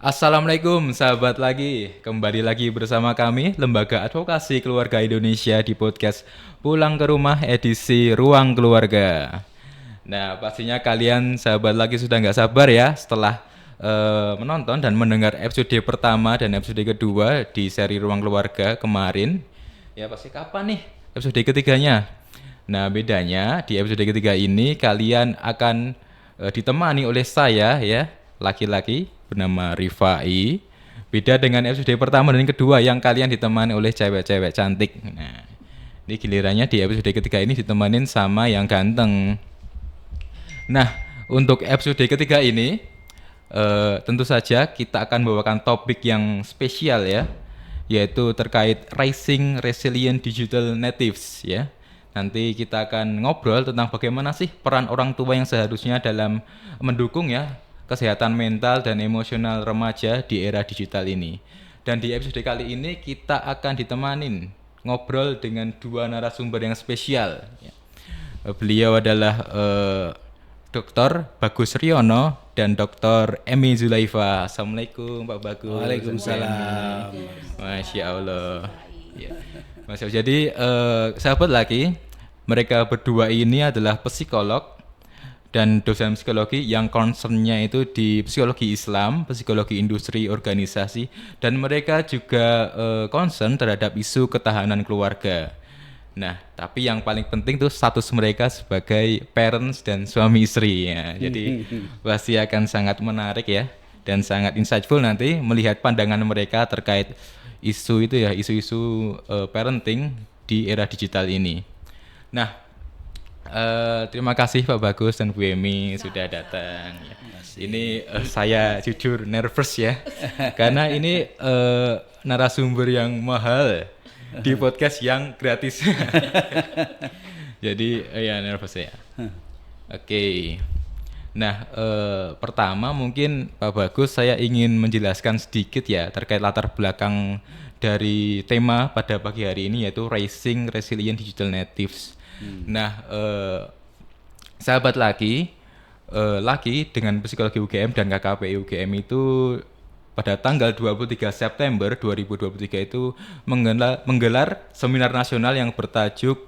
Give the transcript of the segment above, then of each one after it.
Assalamualaikum sahabat lagi, kembali lagi bersama kami Lembaga Advokasi Keluarga Indonesia di podcast Pulang ke Rumah edisi Ruang Keluarga. Nah pastinya kalian sahabat lagi sudah nggak sabar ya setelah menonton dan mendengar episode pertama dan episode kedua di seri Ruang Keluarga kemarin. Ya pasti kapan nih episode ketiganya? Nah bedanya di episode ketiga ini kalian akan ditemani oleh saya ya, laki-laki bernama Rifai. Beda dengan episode pertama dan kedua yang kalian ditemani oleh cewek-cewek cantik. Nah, ini gilirannya di episode ketiga ini ditemanin sama yang ganteng. Nah, untuk episode ketiga ini tentu saja kita akan membawakan topik yang spesial ya, yaitu terkait Rising Resilient Digital Natives ya. Nanti kita akan ngobrol tentang bagaimana sih peran orang tua yang seharusnya dalam mendukung ya kesehatan mental dan emosional remaja di era digital ini. Dan di episode kali ini kita akan ditemanin ngobrol dengan dua narasumber yang spesial ya. Beliau adalah Dr. Bagus Riono dan Dr. Emi Zulaifa. Assalamualaikum Pak Bagus. Waalaikumsalam. Masya Allah. Ya. Masya Allah. Jadi sahabat lagi, mereka berdua ini adalah psikolog dan dosen psikologi yang concernnya itu di psikologi Islam, psikologi industri, organisasi, dan mereka juga concern terhadap isu ketahanan keluarga. Nah, tapi yang paling penting tuh status mereka sebagai parents dan suami istri ya. Jadi pasti akan sangat menarik ya dan sangat insightful nanti melihat pandangan mereka terkait isu itu ya, isu-isu parenting di era digital ini. Nah, terima kasih Pak Bagus dan Bu Emi sudah datang. Ya. Ini saya jujur nervous ya, karena ini narasumber yang mahal di podcast yang gratis. Jadi ya nervous ya. Oke. Nah, pertama mungkin Pak Bagus saya ingin menjelaskan sedikit ya terkait latar belakang dari tema pada pagi hari ini yaitu Rising Resilient Digital Natives. Nah, sahabat laki dengan psikologi UGM dan KKPI UGM itu pada tanggal 23 September 2023 itu menggelar seminar nasional yang bertajuk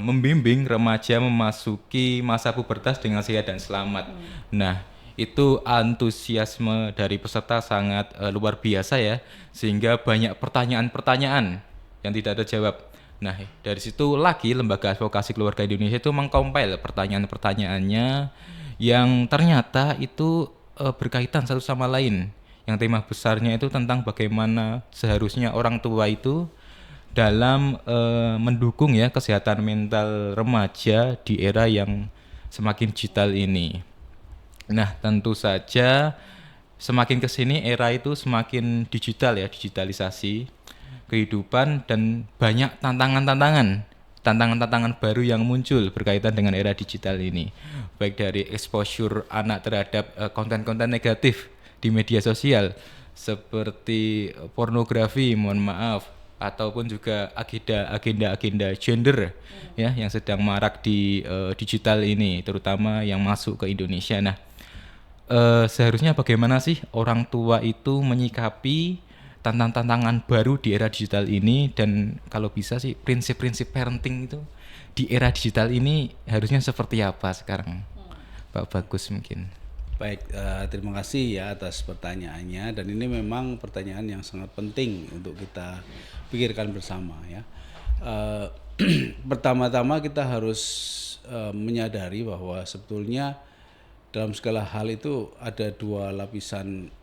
membimbing remaja memasuki masa pubertas dengan sehat dan selamat. Nah, itu antusiasme dari peserta sangat luar biasa ya, sehingga banyak pertanyaan-pertanyaan yang tidak terjawab. Nah, dari situ lagi Lembaga Advokasi Keluarga Indonesia itu mengcompile pertanyaan-pertanyaannya yang ternyata itu berkaitan satu sama lain. Yang tema besarnya itu tentang bagaimana seharusnya orang tua itu dalam mendukung ya kesehatan mental remaja di era yang semakin digital ini. Nah, tentu saja semakin kesini era itu semakin digital ya, digitalisasi kehidupan dan banyak tantangan baru yang muncul berkaitan dengan era digital ini, baik dari exposure anak terhadap konten-konten negatif di media sosial seperti pornografi, mohon maaf, ataupun juga agenda gender ya yang sedang marak di digital ini, terutama yang masuk ke Indonesia. Nah, seharusnya bagaimana sih orang tua itu menyikapi tantangan-tantangan baru di era digital ini, dan kalau bisa sih prinsip-prinsip parenting itu di era digital ini harusnya seperti apa sekarang, Pak Bagus mungkin. Baik, terima kasih ya atas pertanyaannya, dan ini memang pertanyaan yang sangat penting untuk kita pikirkan bersama ya. Pertama-tama kita harus menyadari bahwa sebetulnya dalam segala hal itu ada dua lapisan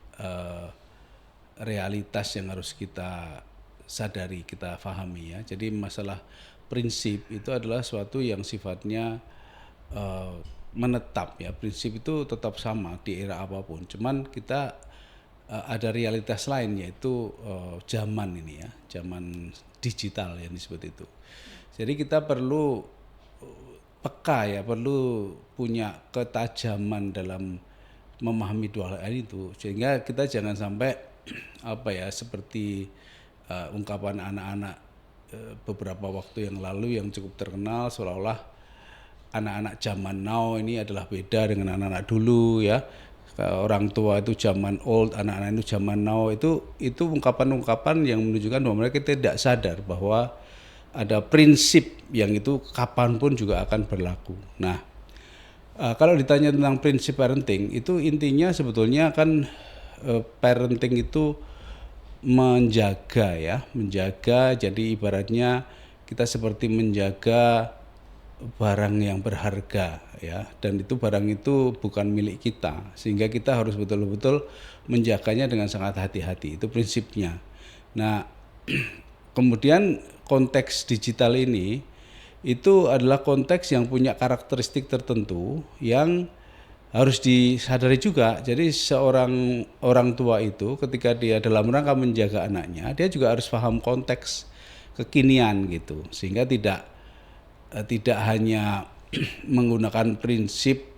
realitas yang harus kita sadari, kita pahami ya. Jadi masalah prinsip itu adalah suatu yang sifatnya menetap ya. Prinsip itu tetap sama di era apapun. Cuman kita ada realitas lain, yaitu zaman ini ya, zaman digital yang disebut itu. Jadi kita perlu peka ya, perlu punya ketajaman dalam memahami dua hal itu, sehingga kita jangan sampai apa ya, seperti ungkapan anak-anak beberapa waktu yang lalu yang cukup terkenal, seolah-olah anak-anak zaman now ini adalah beda dengan anak-anak dulu ya. orang tua itu zaman old, anak-anak itu zaman now, itu ungkapan-ungkapan yang menunjukkan bahwa mereka tidak sadar bahwa ada prinsip yang itu kapanpun juga akan berlaku. Nah, kalau ditanya tentang prinsip parenting, itu intinya sebetulnya kan parenting itu menjaga, jadi ibaratnya kita seperti menjaga barang yang berharga, ya, dan itu barang itu bukan milik kita, sehingga kita harus betul-betul menjaganya dengan sangat hati-hati. Itu prinsipnya. Nah, kemudian konteks digital ini itu adalah konteks yang punya karakteristik tertentu yang harus disadari juga. Jadi seorang orang tua itu ketika dia dalam rangka menjaga anaknya, dia juga harus paham konteks kekinian gitu, sehingga tidak hanya menggunakan prinsip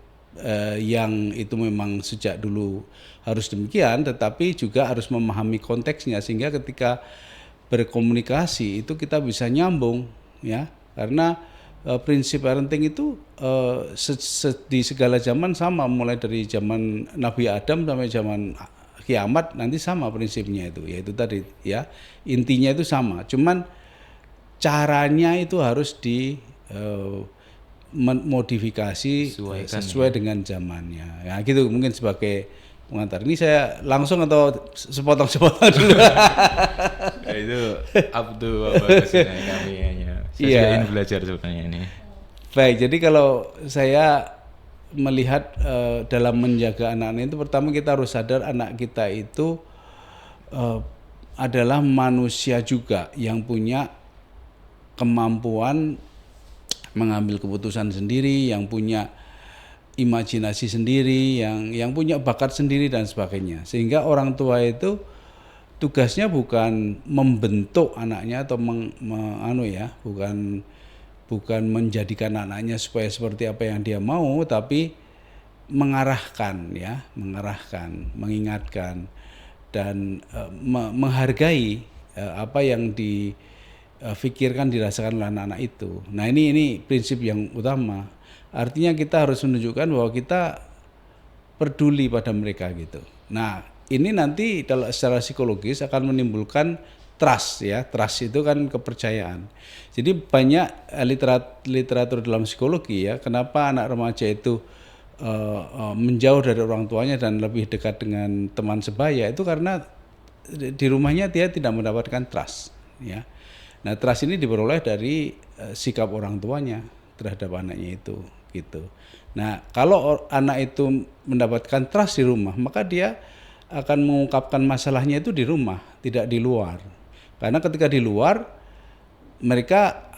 yang itu memang sejak dulu harus demikian, tetapi juga harus memahami konteksnya, sehingga ketika berkomunikasi itu kita bisa nyambung, ya, karena prinsip parenting itu di segala zaman sama, mulai dari zaman Nabi Adam sampai zaman kiamat nanti sama prinsipnya itu, yaitu tadi, ya, intinya itu sama, cuman caranya itu harus modifikasi sesuai dengan zamannya, ya gitu. Mungkin sebagai pengantar ini saya langsung atau sepotong-sepotong dulu. Nah, itu up to Bagus ini kami hanya. Saya juga ingin belajar sebenarnya ini. Baik, jadi kalau saya melihat dalam menjaga anak-anak itu, pertama kita harus sadar anak kita itu adalah manusia juga yang punya kemampuan mengambil keputusan sendiri, yang punya imajinasi sendiri, yang punya bakat sendiri dan sebagainya. Sehingga orang tua itu tugasnya bukan membentuk anaknya atau bukan menjadikan anaknya supaya seperti apa yang dia mau, tapi mengarahkan, mengingatkan dan menghargai apa yang difikirkan, dirasakan oleh anak-anak itu. Nah, ini prinsip yang utama. Artinya kita harus menunjukkan bahwa kita peduli pada mereka gitu. Nah, ini nanti secara psikologis akan menimbulkan trust, ya. Trust itu kan kepercayaan. Jadi banyak literatur dalam psikologi, ya, kenapa anak remaja itu menjauh dari orang tuanya dan lebih dekat dengan teman sebaya, itu karena di rumahnya dia tidak mendapatkan trust, ya. Nah, trust ini diperoleh dari sikap orang tuanya terhadap anaknya itu, gitu. Nah, kalau anak itu mendapatkan trust di rumah, maka dia akan mengungkapkan masalahnya itu di rumah, tidak di luar. Karena ketika di luar, mereka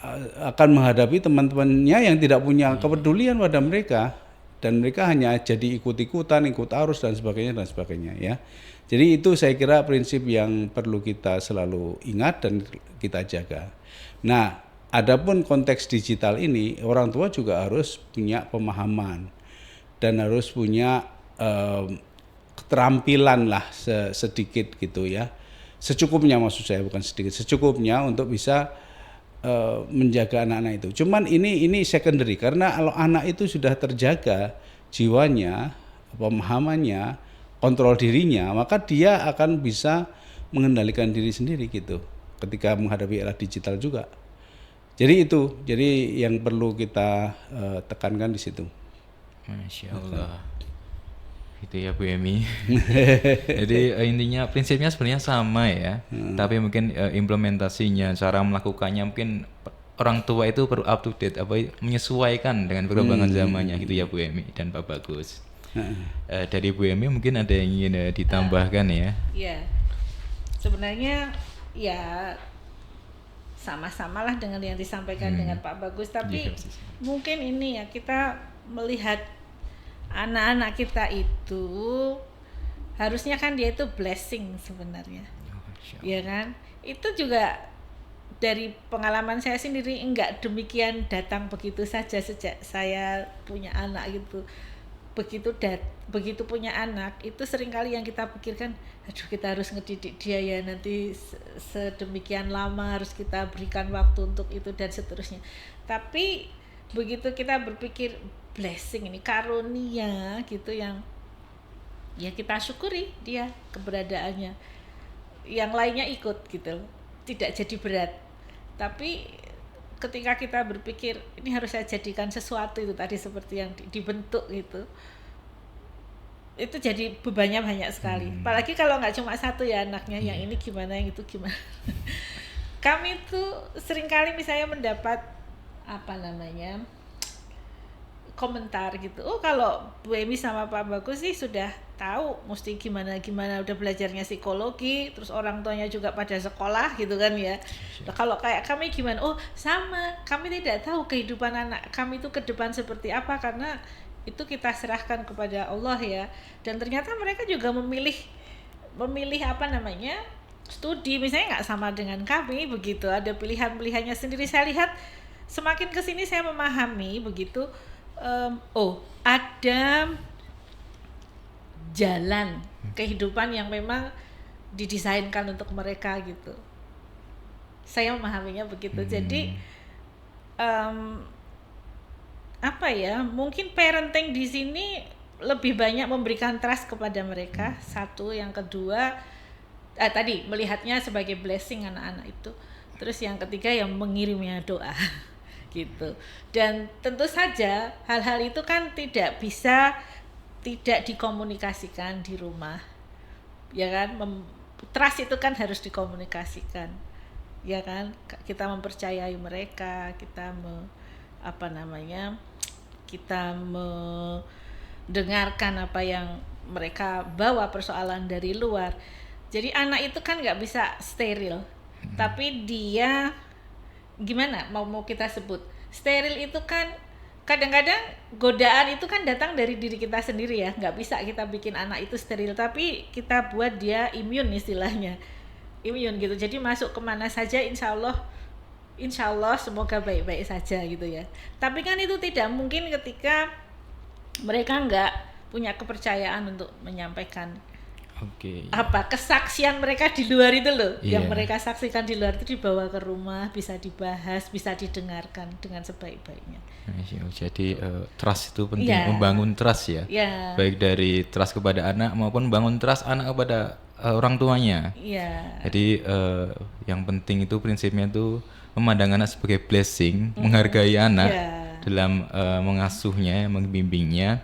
akan menghadapi teman-temannya yang tidak punya kepedulian pada mereka, dan mereka hanya jadi ikut-ikutan, ikut arus dan sebagainya, ya. Jadi itu saya kira prinsip yang perlu kita selalu ingat dan kita jaga. Nah, adapun konteks digital ini, orang tua juga harus punya pemahaman dan harus punya keterampilan lah sedikit gitu, ya. Secukupnya, maksud saya, bukan sedikit, secukupnya untuk bisa menjaga anak-anak itu. Cuman ini secondary, karena kalau anak itu sudah terjaga jiwanya, pemahamannya, kontrol dirinya, maka dia akan bisa mengendalikan diri sendiri gitu ketika menghadapi era digital juga. Jadi yang perlu kita tekankan di situ. Masya Allah. Itu ya Bu Emi. Jadi intinya prinsipnya sebenarnya sama, ya. Tapi mungkin implementasinya, cara melakukannya mungkin orang tua itu perlu up to date, menyesuaikan dengan perkembangan zamannya gitu ya Bu Emi dan Pak Bagus. Dari Bu Emi mungkin ada yang ingin ditambahkan, ya? Iya. Sebenarnya ya sama-samalah dengan yang disampaikan dengan Pak Bagus, tapi mungkin ini ya, kita melihat anak-anak kita itu harusnya kan dia itu blessing sebenarnya, ya kan? Itu juga dari pengalaman saya sendiri, enggak demikian datang begitu saja sejak saya punya anak gitu. Begitu punya anak itu seringkali yang kita pikirkan, aduh kita harus ngedidik dia ya, nanti sedemikian lama harus kita berikan waktu untuk itu dan seterusnya. Tapi begitu kita berpikir blessing ini, karunia gitu, yang ya kita syukuri dia keberadaannya, yang lainnya ikut gitu, tidak jadi berat. Tapi ketika kita berpikir ini harus saya jadikan sesuatu, itu tadi seperti yang dibentuk gitu, itu jadi bebannya banyak sekali. Apalagi kalau nggak cuma satu ya anaknya, yang ini gimana, yang itu gimana. Kami tuh seringkali misalnya mendapat komentar gitu, oh kalau Bu Emi sama Pak Bagus sih sudah tahu mesti gimana, udah belajarnya psikologi, terus orang tuanya juga pada sekolah gitu kan ya. Nah, kalau kayak kami gimana? Oh sama, kami tidak tahu kehidupan anak kami itu ke depan seperti apa, karena itu kita serahkan kepada Allah ya. Dan ternyata mereka juga memilih studi misalnya nggak sama dengan kami begitu, ada pilihannya sendiri. Saya lihat semakin kesini saya memahami begitu, ada jalan kehidupan yang memang didesainkan untuk mereka gitu. Saya memahaminya begitu. Jadi mungkin parenting di sini lebih banyak memberikan trust kepada mereka. Satu, yang kedua tadi melihatnya sebagai blessing anak-anak itu. Terus yang ketiga yang mengirimnya doa gitu. Dan tentu saja hal-hal itu kan tidak bisa tidak dikomunikasikan di rumah, ya kan. Trust itu kan harus dikomunikasikan, ya kan. Kita mempercayai mereka, kita mendengarkan apa yang mereka bawa persoalan dari luar. Jadi anak itu kan nggak bisa steril, tapi dia gimana mau kita sebut steril itu kan kadang-kadang godaan itu kan datang dari diri kita sendiri ya. Nggak bisa kita bikin anak itu steril, tapi kita buat dia imun, istilahnya imun gitu. Jadi masuk kemana saja insya Allah semoga baik-baik saja gitu ya. Tapi kan itu tidak mungkin ketika mereka nggak punya kepercayaan untuk menyampaikan kesaksian mereka di luar itu loh. Yang mereka saksikan di luar itu dibawa ke rumah, bisa dibahas, bisa didengarkan dengan sebaik-baiknya. Jadi trust itu penting, membangun trust ya. Baik dari trust kepada anak maupun bangun trust anak kepada orang tuanya. Jadi yang penting itu prinsipnya itu memandang anak sebagai blessing, menghargai anak dalam mengasuhnya, membimbingnya,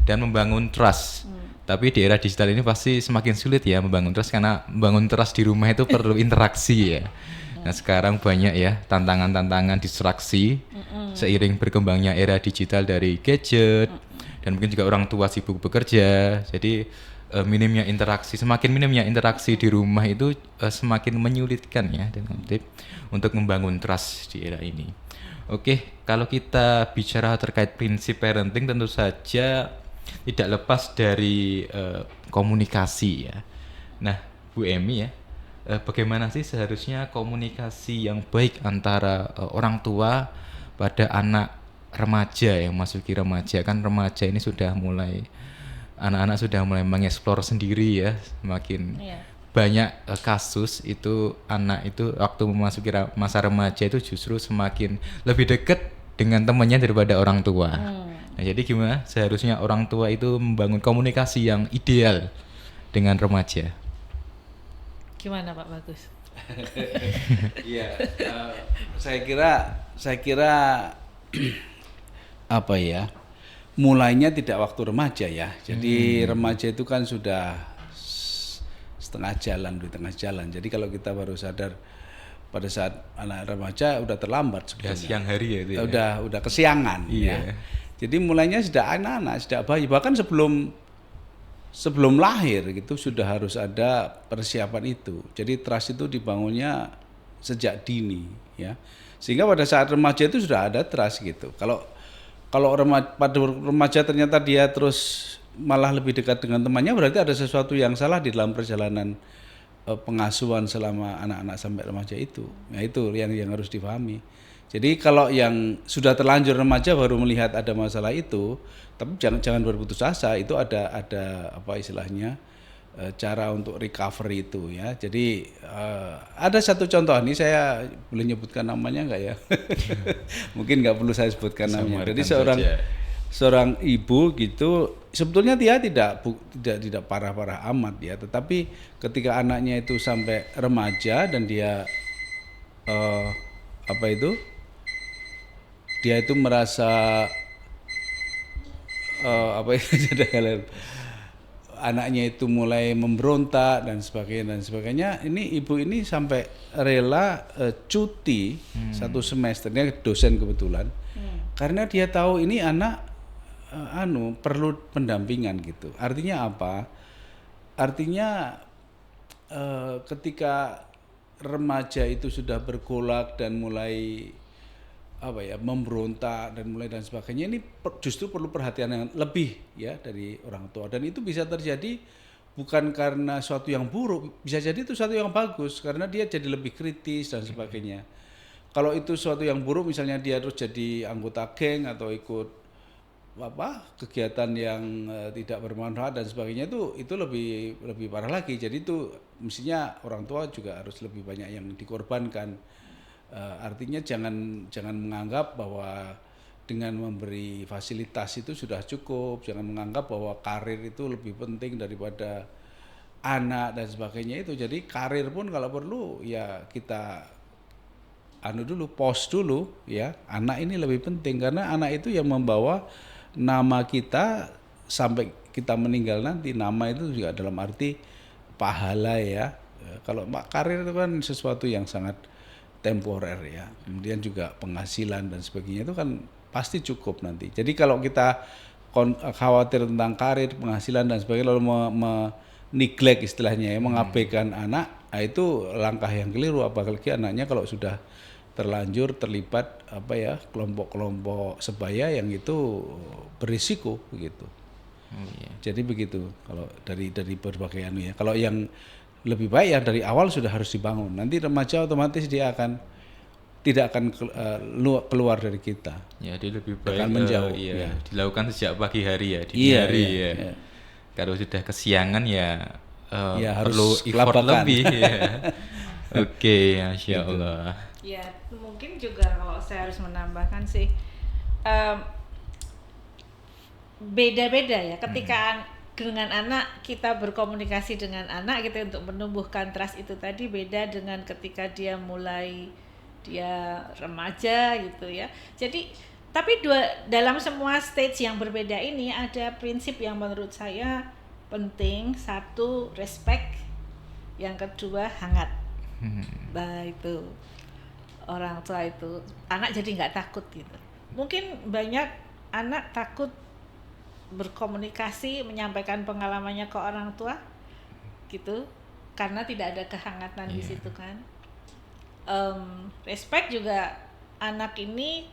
dan membangun trust. Tapi di era digital ini pasti semakin sulit ya membangun trust, karena membangun trust di rumah itu perlu interaksi ya. Nah sekarang banyak ya tantangan-tantangan distraksi seiring berkembangnya era digital dari gadget, dan mungkin juga orang tua sibuk bekerja. Jadi semakin minimnya interaksi di rumah itu semakin menyulitkan ya dengan tip untuk membangun trust di era ini. Oke, kalau kita bicara terkait prinsip parenting, tentu saja tidak lepas dari komunikasi ya. Nah, Bu Emi ya, bagaimana sih seharusnya komunikasi yang baik antara orang tua pada anak remaja yang masuki remaja? Kan remaja ini anak-anak sudah mulai mengeksplor sendiri ya, semakin banyak kasus itu anak itu waktu memasuki masa remaja itu justru semakin lebih dekat dengan temannya daripada orang tua. Nah, jadi gimana seharusnya orang tua itu membangun komunikasi yang ideal dengan remaja? Gimana Pak Bagus? Iya, saya kira mulainya tidak waktu remaja ya. Jadi remaja itu kan sudah di tengah jalan. Jadi kalau kita baru sadar pada saat anak remaja udah terlambat sebetulnya. Siang hari ya itu ya. Udah kesiangan ya. Jadi mulainya sudah anak-anak, sudah bayi, bahkan sebelum lahir gitu sudah harus ada persiapan itu. Jadi trust itu dibangunnya sejak dini ya. Sehingga pada saat remaja itu sudah ada trust gitu. Kalau pada remaja ternyata dia terus malah lebih dekat dengan temannya, berarti ada sesuatu yang salah di dalam perjalanan pengasuhan selama anak-anak sampai remaja itu. Nah, itu yang harus dipahami. Jadi kalau yang sudah terlanjur remaja baru melihat ada masalah itu, tapi jangan berputus asa. Itu ada cara untuk recovery itu ya. Jadi ada satu contoh, ini saya boleh nyebutkan namanya nggak ya? Mungkin nggak perlu saya sebutkan namanya. Jadi seorang ibu gitu, sebetulnya dia tidak parah-parah amat ya, tetapi ketika anaknya itu sampai remaja dan dia eh, apa itu, dia itu merasa apa itu anaknya itu mulai memberontak dan sebagainya. Ini ibu ini sampai rela cuti 1 semester, dia dosen kebetulan, karena dia tahu ini anak perlu pendampingan gitu. Artinya apa? Artinya ketika remaja itu sudah bergolak dan mulai memberontak dan sebagainya, ini justru perlu perhatian yang lebih ya dari orang tua, dan itu bisa terjadi bukan karena suatu yang buruk, bisa jadi itu suatu yang bagus karena dia jadi lebih kritis dan sebagainya. Kalau itu suatu yang buruk, misalnya dia terus jadi anggota geng atau ikut kegiatan yang tidak bermanfaat dan sebagainya, itu lebih parah lagi. Jadi itu mestinya orang tua juga harus lebih banyak yang dikorbankan. Artinya jangan menganggap bahwa dengan memberi fasilitas itu sudah cukup, jangan menganggap bahwa karir itu lebih penting daripada anak dan sebagainya itu. Jadi karir pun kalau perlu ya kita pause dulu ya. Anak ini lebih penting karena anak itu yang membawa nama kita sampai kita meninggal nanti. Nama itu juga dalam arti pahala ya. Kalau karir itu kan sesuatu yang sangat temporer ya, kemudian juga penghasilan dan sebagainya itu kan pasti cukup nanti. Jadi kalau kita khawatir tentang karir, penghasilan dan sebagainya, lalu neglect istilahnya ya, mengabaikan anak, itu langkah yang keliru. Apalagi anaknya kalau sudah terlanjur terlibat kelompok-kelompok sebaya yang itu berisiko begitu. Jadi begitu kalau dari berbagai ya. Kalau yang lebih baik ya dari awal sudah harus dibangun. Nanti remaja otomatis dia tidak akan keluar dari kita. Ya, dia lebih baik akan menjauh. Ya. Dilakukan sejak pagi hari ya, dini hari ya. Kalau sudah kesiangan ya perlu harus effort kelabakan. lebih ya. Oke, Masya Allah. Ya, mungkin juga kalau saya harus menambahkan sih beda-beda ya ketika dengan anak, kita berkomunikasi dengan anak gitu untuk menumbuhkan trust itu tadi, beda dengan ketika dia remaja gitu ya. Jadi tapi dalam semua stage yang berbeda ini ada prinsip yang menurut saya penting. Satu, respect. Yang kedua, hangat. Nah itu orang tua itu, anak jadi nggak takut gitu. Mungkin banyak anak takut berkomunikasi, menyampaikan pengalamannya ke orang tua gitu karena tidak ada kehangatan di situ kan. Respect juga, anak ini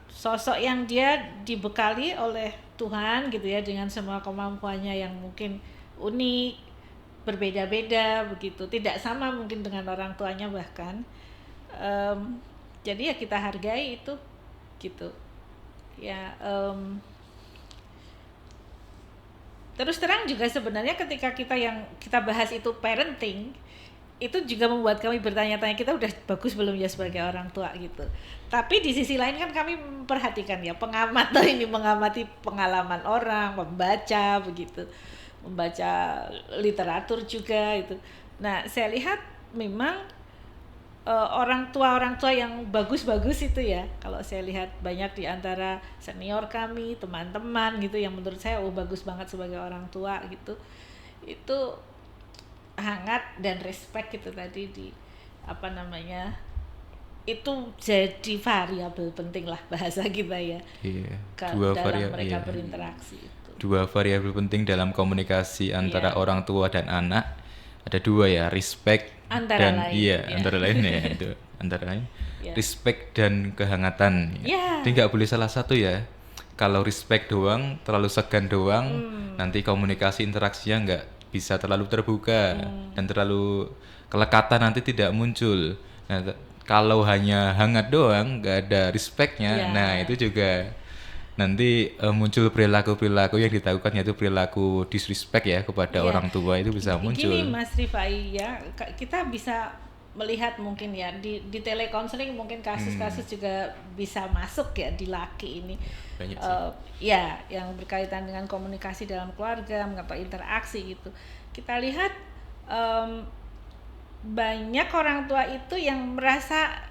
sosok yang dia dibekali oleh Tuhan gitu ya, dengan semua kemampuannya yang mungkin unik, berbeda-beda begitu, tidak sama mungkin dengan orang tuanya bahkan. Jadi ya kita hargai itu gitu ya. Terus terang juga sebenarnya ketika kita bahas itu parenting, itu juga membuat kami bertanya-tanya, kita udah bagus belum ya sebagai orang tua gitu. Tapi di sisi lain kan kami memperhatikan ya, pengamat ini mengamati pengalaman orang, membaca begitu, membaca literatur juga itu. Nah saya lihat memang orang tua yang bagus-bagus itu ya, kalau saya lihat banyak di antara senior kami, teman-teman gitu yang menurut saya bagus banget sebagai orang tua gitu, itu hangat dan respect gitu tadi itu jadi variabel penting lah bahasa kita ya. Dalam mereka berinteraksi itu. Dua variabel penting dalam komunikasi antara orang tua dan anak. Ada dua ya, respect antara lain itu antara lain respect dan kehangatan. Jadi nggak boleh salah satu ya. Kalau respect doang, terlalu segan doang, nanti komunikasi interaksinya nggak bisa terlalu terbuka dan terlalu kelekatan, nanti tidak muncul. Nah, kalau hanya hangat doang, nggak ada respectnya, nah itu juga nanti muncul perilaku-perilaku yang dilakukan, yaitu perilaku disrespect ya kepada orang tua, itu bisa muncul. Gini Mas Rifai ya, kita bisa melihat mungkin ya di telekonseling mungkin kasus-kasus juga bisa masuk ya di laki ini. Banyak sih. Ya yang berkaitan dengan komunikasi dalam keluarga, mengapa interaksi gitu. Kita lihat banyak orang tua itu yang merasa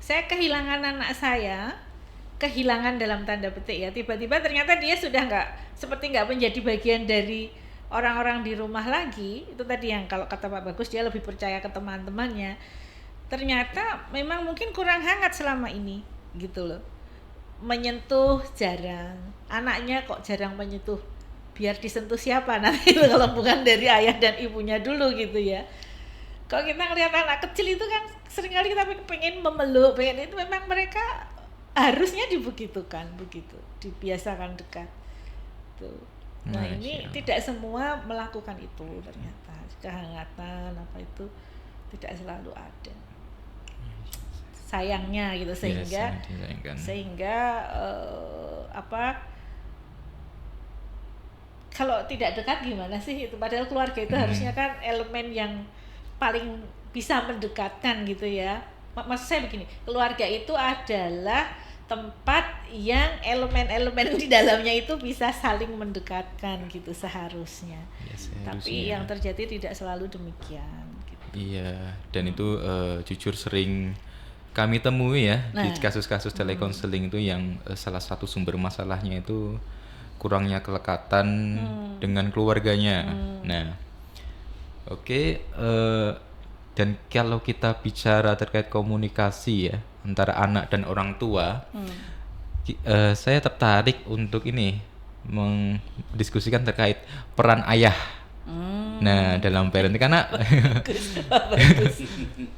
saya kehilangan anak saya, kehilangan dalam tanda petik ya, tiba-tiba ternyata dia sudah nggak menjadi bagian dari orang-orang di rumah lagi. Itu tadi yang kalau kata Pak Bagus, dia lebih percaya ke teman-temannya. Ternyata memang mungkin kurang hangat selama ini gitu loh, menyentuh jarang, anaknya kok jarang menyentuh, biar disentuh siapa nanti kalau bukan dari ayah dan ibunya dulu gitu ya. Kalau kita ngelihat anak kecil itu kan seringkali kita pengen memeluk, pengen itu, memang mereka harusnya dibegitukan, begitu, dibiasakan dekat tuh. Nah ini tidak semua melakukan itu, ternyata kehangatan apa itu tidak selalu ada, sayangnya gitu, sehingga kalau tidak dekat gimana sih itu, padahal keluarga itu harusnya kan elemen yang paling bisa mendekatkan gitu ya. Maksud saya begini, keluarga itu adalah tempat yang elemen-elemen di dalamnya itu bisa saling mendekatkan gitu seharusnya. Tapi yang terjadi tidak selalu demikian gitu. Iya, dan itu jujur sering kami temui ya di kasus-kasus telekonseling itu yang salah satu sumber masalahnya itu kurangnya kelekatan dengan keluarganya. Nah, oke, dan kalau kita bicara terkait komunikasi ya antara anak dan orang tua, saya tertarik untuk ini mendiskusikan terkait peran ayah. Nah, dalam parenting, karena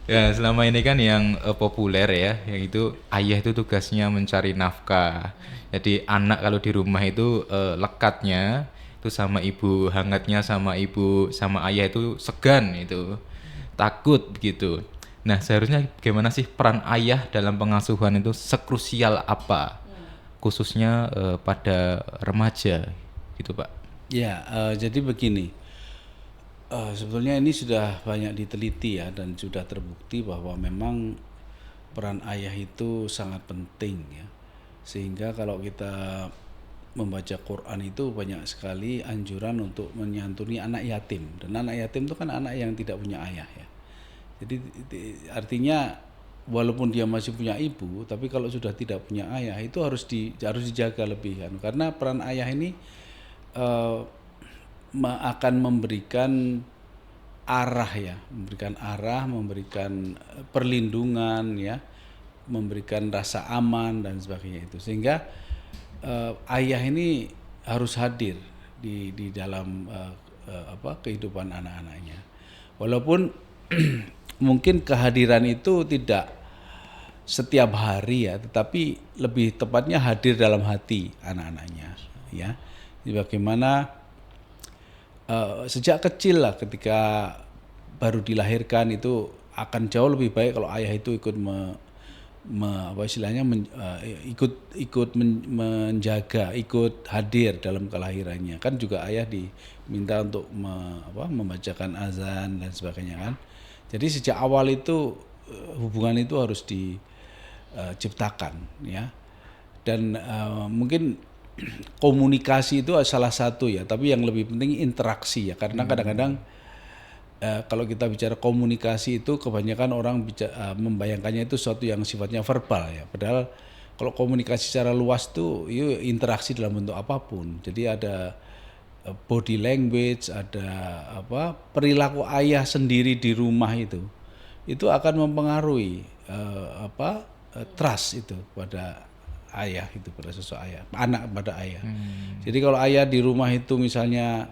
ya selama ini kan yang populer ya, yaitu ayah itu tugasnya mencari nafkah. Jadi anak kalau di rumah itu lekatnya itu sama ibu, hangatnya sama ibu, sama ayah itu segan, itu takut begitu. Nah, seharusnya bagaimana sih peran ayah dalam pengasuhan itu, sekrusial apa, khususnya pada remaja gitu Pak? Ya, jadi begini, sebetulnya ini sudah banyak diteliti ya, dan sudah terbukti bahwa memang peran ayah itu sangat penting ya, sehingga kalau kita membaca Quran itu banyak sekali anjuran untuk menyantuni anak yatim, dan anak yatim itu kan anak yang tidak punya ayah ya. Jadi artinya walaupun dia masih punya ibu, tapi kalau sudah tidak punya ayah itu harus dijaga lebih kan, karena peran ayah ini akan memberikan arah ya, memberikan perlindungan ya, memberikan rasa aman dan sebagainya itu, sehingga ayah ini harus hadir di dalam kehidupan anak-anaknya. Walaupun mungkin kehadiran itu tidak setiap hari ya, tetapi lebih tepatnya hadir dalam hati anak-anaknya ya. Jadi bagaimana sejak kecil lah, ketika baru dilahirkan itu akan jauh lebih baik kalau ayah itu ikut ikut menjaga, ikut hadir dalam kelahirannya. Kan juga ayah diminta untuk membacakan azan dan sebagainya kan. Jadi sejak awal itu hubungan itu harus diciptakan ya. Dan mungkin komunikasi itu salah satu ya, tapi yang lebih penting interaksi ya, karena kadang-kadang kalau kita bicara komunikasi itu kebanyakan orang membayangkannya itu sesuatu yang sifatnya verbal ya, padahal kalau komunikasi secara luas tuh itu interaksi dalam bentuk apapun. Jadi ada body language, ada perilaku ayah sendiri di rumah itu akan mempengaruhi trust itu pada ayah, itu pada sosok ayah, anak pada ayah. Jadi kalau ayah di rumah itu misalnya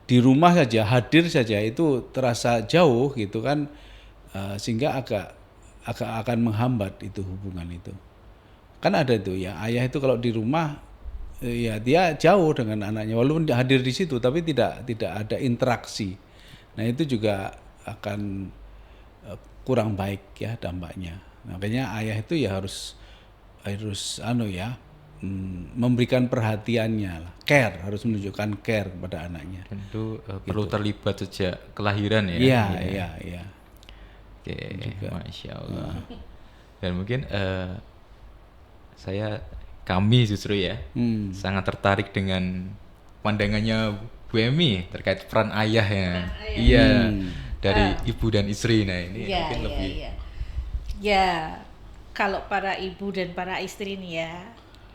di rumah saja, hadir saja itu terasa jauh gitu kan, sehingga agak akan menghambat itu hubungan itu. Kan ada itu ya, ayah itu kalau di rumah ya dia jauh dengan anaknya, walaupun hadir di situ tapi tidak ada interaksi. Nah itu juga akan kurang baik ya dampaknya. Makanya ayah itu ya harus memberikan perhatiannya lah, care, harus menunjukkan care kepada anaknya. Tentu perlu terlibat sejak kelahiran ya. Iya. Oke, juga. Masya Allah. Dan mungkin kami justru ya sangat tertarik dengan pandangannya Bu Emi terkait peran ayah ya. Iya, dari ibu dan istri. Nah ini Ya, mungkin lebih. Ya, kalau para ibu dan para istri nih ya,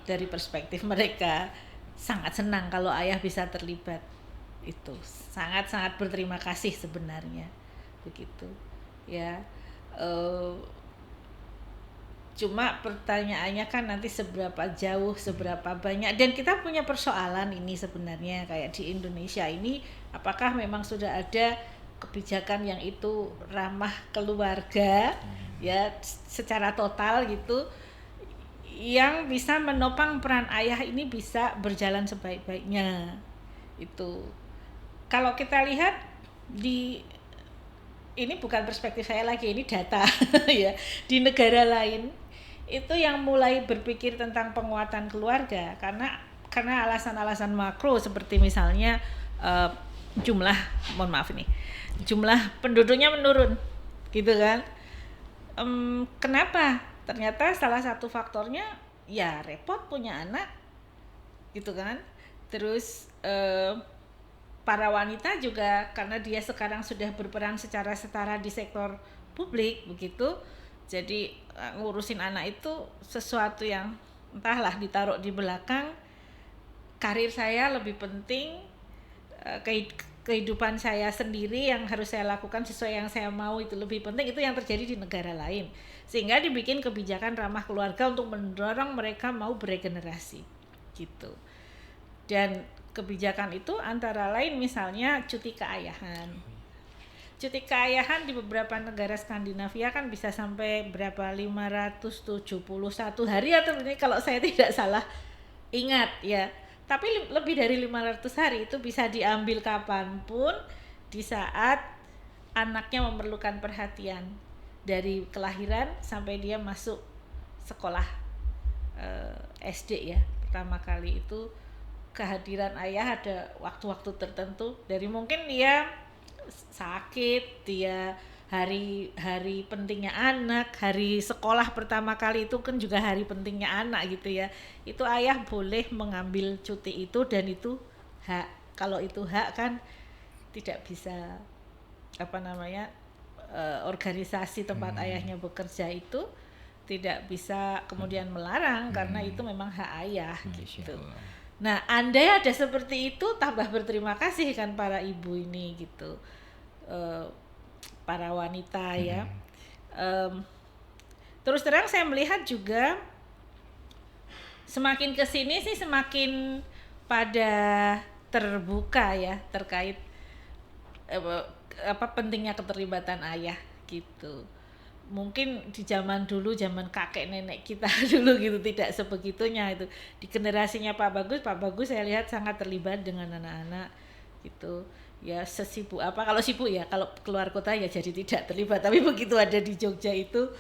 dari perspektif mereka sangat senang kalau ayah bisa terlibat. Itu sangat-sangat berterima kasih sebenarnya, begitu. Ya, cuma pertanyaannya kan nanti seberapa jauh, seberapa banyak, dan kita punya persoalan ini sebenarnya kayak di Indonesia ini, apakah memang sudah ada kebijakan yang itu ramah keluarga ya secara total gitu, yang bisa menopang peran ayah ini bisa berjalan sebaik-baiknya. Itu kalau kita lihat di ini bukan perspektif saya lagi, ini data ya, di negara lain itu yang mulai berpikir tentang penguatan keluarga karena alasan-alasan makro seperti misalnya jumlah penduduknya menurun gitu kan. Kenapa? Ternyata salah satu faktornya ya repot punya anak gitu kan. Terus para wanita juga karena dia sekarang sudah berperan secara setara di sektor publik begitu, jadi ngurusin anak itu sesuatu yang entahlah ditaruh di belakang. Karir saya lebih penting, kehidupan saya sendiri yang harus saya lakukan sesuai yang saya mau itu lebih penting. Itu yang terjadi di negara lain, sehingga dibikin kebijakan ramah keluarga untuk mendorong mereka mau beregenerasi gitu. Dan kebijakan itu antara lain misalnya cuti keayahan. Cuti keayahan di beberapa negara Skandinavia kan bisa sampai berapa 571 hari atau ini kalau saya tidak salah ingat ya. Tapi lebih dari 500 hari itu bisa diambil kapanpun di saat anaknya memerlukan perhatian dari kelahiran sampai dia masuk sekolah SD ya. Pertama kali itu kehadiran ayah ada waktu-waktu tertentu, dari mungkin dia sakit, dia hari pentingnya anak, hari sekolah pertama kali itu kan juga hari pentingnya anak gitu ya. Itu ayah boleh mengambil cuti itu dan itu hak. Kalau itu hak kan tidak bisa organisasi tempat ayahnya bekerja itu tidak bisa kemudian melarang karena itu memang hak ayah gitu. Nah, andai ada seperti itu tambah berterima kasih kan para ibu ini gitu, para wanita ya. Terus terang saya melihat juga semakin kesini sih semakin pada terbuka ya terkait pentingnya keterlibatan ayah gitu. Mungkin di zaman dulu, zaman kakek nenek kita dulu gitu tidak sebegitunya itu. Di generasinya Pak Bagus saya lihat sangat terlibat dengan anak-anak gitu. Ya sesibuk apa, kalau sibuk ya, kalau keluar kota ya jadi tidak terlibat. Tapi begitu ada di Jogja itu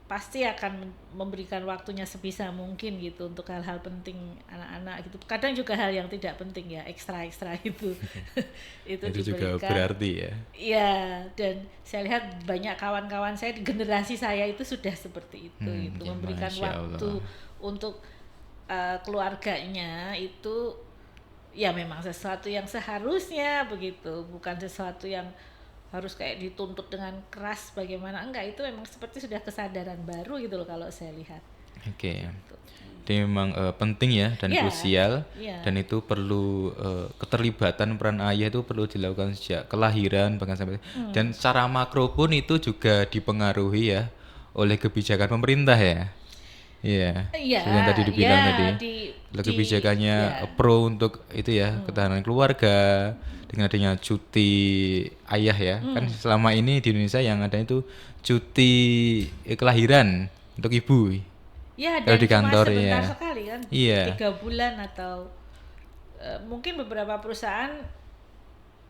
pasti akan memberikan waktunya sebisa mungkin gitu untuk hal-hal penting anak-anak gitu. Kadang juga hal yang tidak penting ya, ekstra itu itu juga diberikan. Berarti ya. Iya, dan saya lihat banyak kawan-kawan saya di generasi saya itu sudah seperti itu, itu ya, memberikan waktu untuk keluarganya itu ya memang sesuatu yang seharusnya begitu, bukan sesuatu yang harus kayak dituntut dengan keras bagaimana, enggak, itu memang seperti sudah kesadaran baru gitu loh kalau saya lihat. Oke. Jadi memang penting ya dan krusial dan itu perlu keterlibatan peran ayah itu perlu dilakukan sejak kelahiran bahkan sampai dan secara makro pun itu juga dipengaruhi ya oleh kebijakan pemerintah ya. Iya. Yang tadi dibilang tadi. Kebijakannya pro untuk itu ya, ketahanan keluarga dengan adanya cuti ayah ya. Kan selama ini di Indonesia yang ada itu cuti kelahiran untuk ibu. Ya, dan di kantor cuma sebentar sekali kan, 3 bulan atau mungkin beberapa perusahaan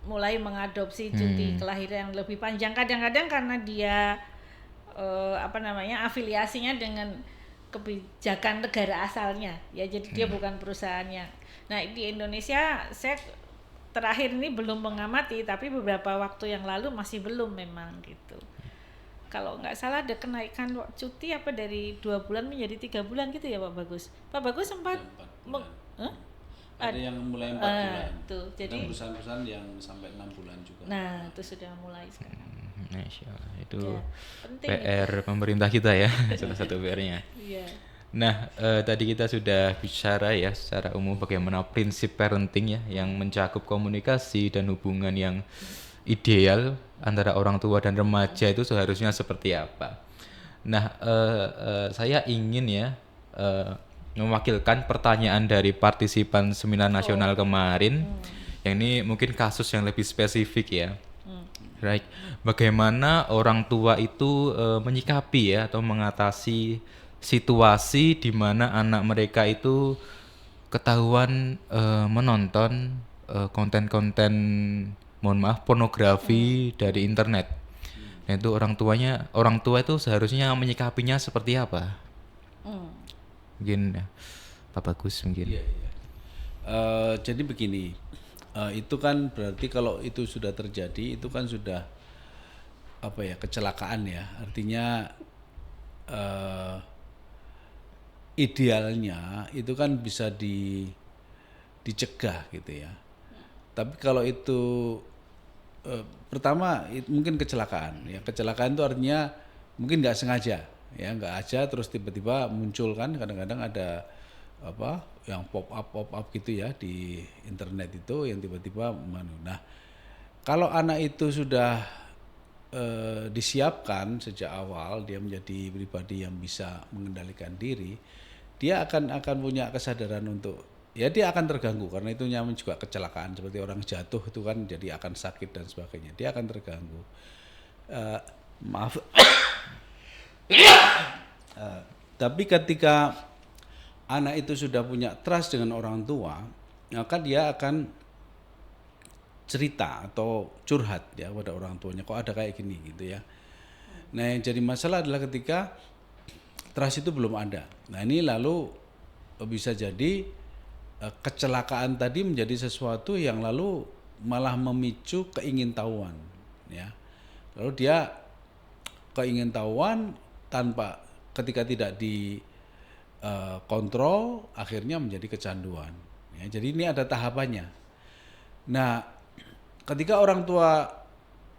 mulai mengadopsi cuti kelahiran yang lebih panjang. Kadang-kadang karena dia afiliasinya dengan kebijakan negara asalnya ya, jadi dia bukan perusahaannya. Nah, di Indonesia saya terakhir ini belum mengamati, tapi beberapa waktu yang lalu masih belum memang gitu. Kalau nggak salah ada kenaikan cuti apa dari 2 bulan menjadi 3 bulan gitu ya Pak Bagus. Pak Bagus sempat Ada yang mulai 4 bulan. Tuh, jadi ada perusahaan-perusahaan yang sampai 6 bulan juga. nah itu sudah mulai sekarang. Masya Allah, itu Ya, penting PR pemerintah kita ya, salah satu PR-nya. Iya. Nah, tadi kita sudah bicara ya secara umum bagaimana prinsip parenting ya yang mencakup komunikasi dan hubungan yang ideal antara orang tua dan remaja itu seharusnya seperti apa. Nah, saya ingin ya mewakilkan pertanyaan dari partisipan seminar nasional kemarin, yang ini mungkin kasus yang lebih spesifik ya. Right. Bagaimana orang tua itu menyikapi ya atau mengatasi situasi di mana anak mereka itu ketahuan menonton konten-konten, mohon maaf, pornografi dari internet. Nah, itu orang tua itu seharusnya menyikapinya seperti apa? Mungkin Pak Bagus mungkin. Iya. Jadi begini, itu kan berarti kalau itu sudah terjadi, itu kan sudah apa ya, kecelakaan ya. Artinya idealnya itu kan bisa dicegah gitu ya. Tapi kalau itu pertama mungkin kecelakaan ya. Kecelakaan itu artinya mungkin nggak sengaja ya, nggak aja terus tiba-tiba muncul kan, kadang-kadang ada apa yang pop up gitu ya di internet itu yang tiba-tiba nah kalau anak itu sudah disiapkan sejak awal, dia menjadi pribadi yang bisa mengendalikan diri, dia akan punya kesadaran untuk ya dia akan terganggu karena itu nyaman juga kecelakaan seperti orang jatuh itu kan jadi akan sakit dan sebagainya, dia akan terganggu. Maaf. Tapi ketika anak itu sudah punya trust dengan orang tua, maka dia akan cerita atau curhat ya pada orang tuanya, kok ada kayak gini gitu ya. Nah yang jadi masalah adalah ketika trust itu belum ada. Nah ini lalu bisa jadi kecelakaan tadi menjadi sesuatu yang lalu malah memicu keingintahuan ya. Lalu dia keingintahuan tanpa ketika tidak dikontrol akhirnya menjadi kecanduan ya. Jadi ini ada tahapannya. Nah ketika orang tua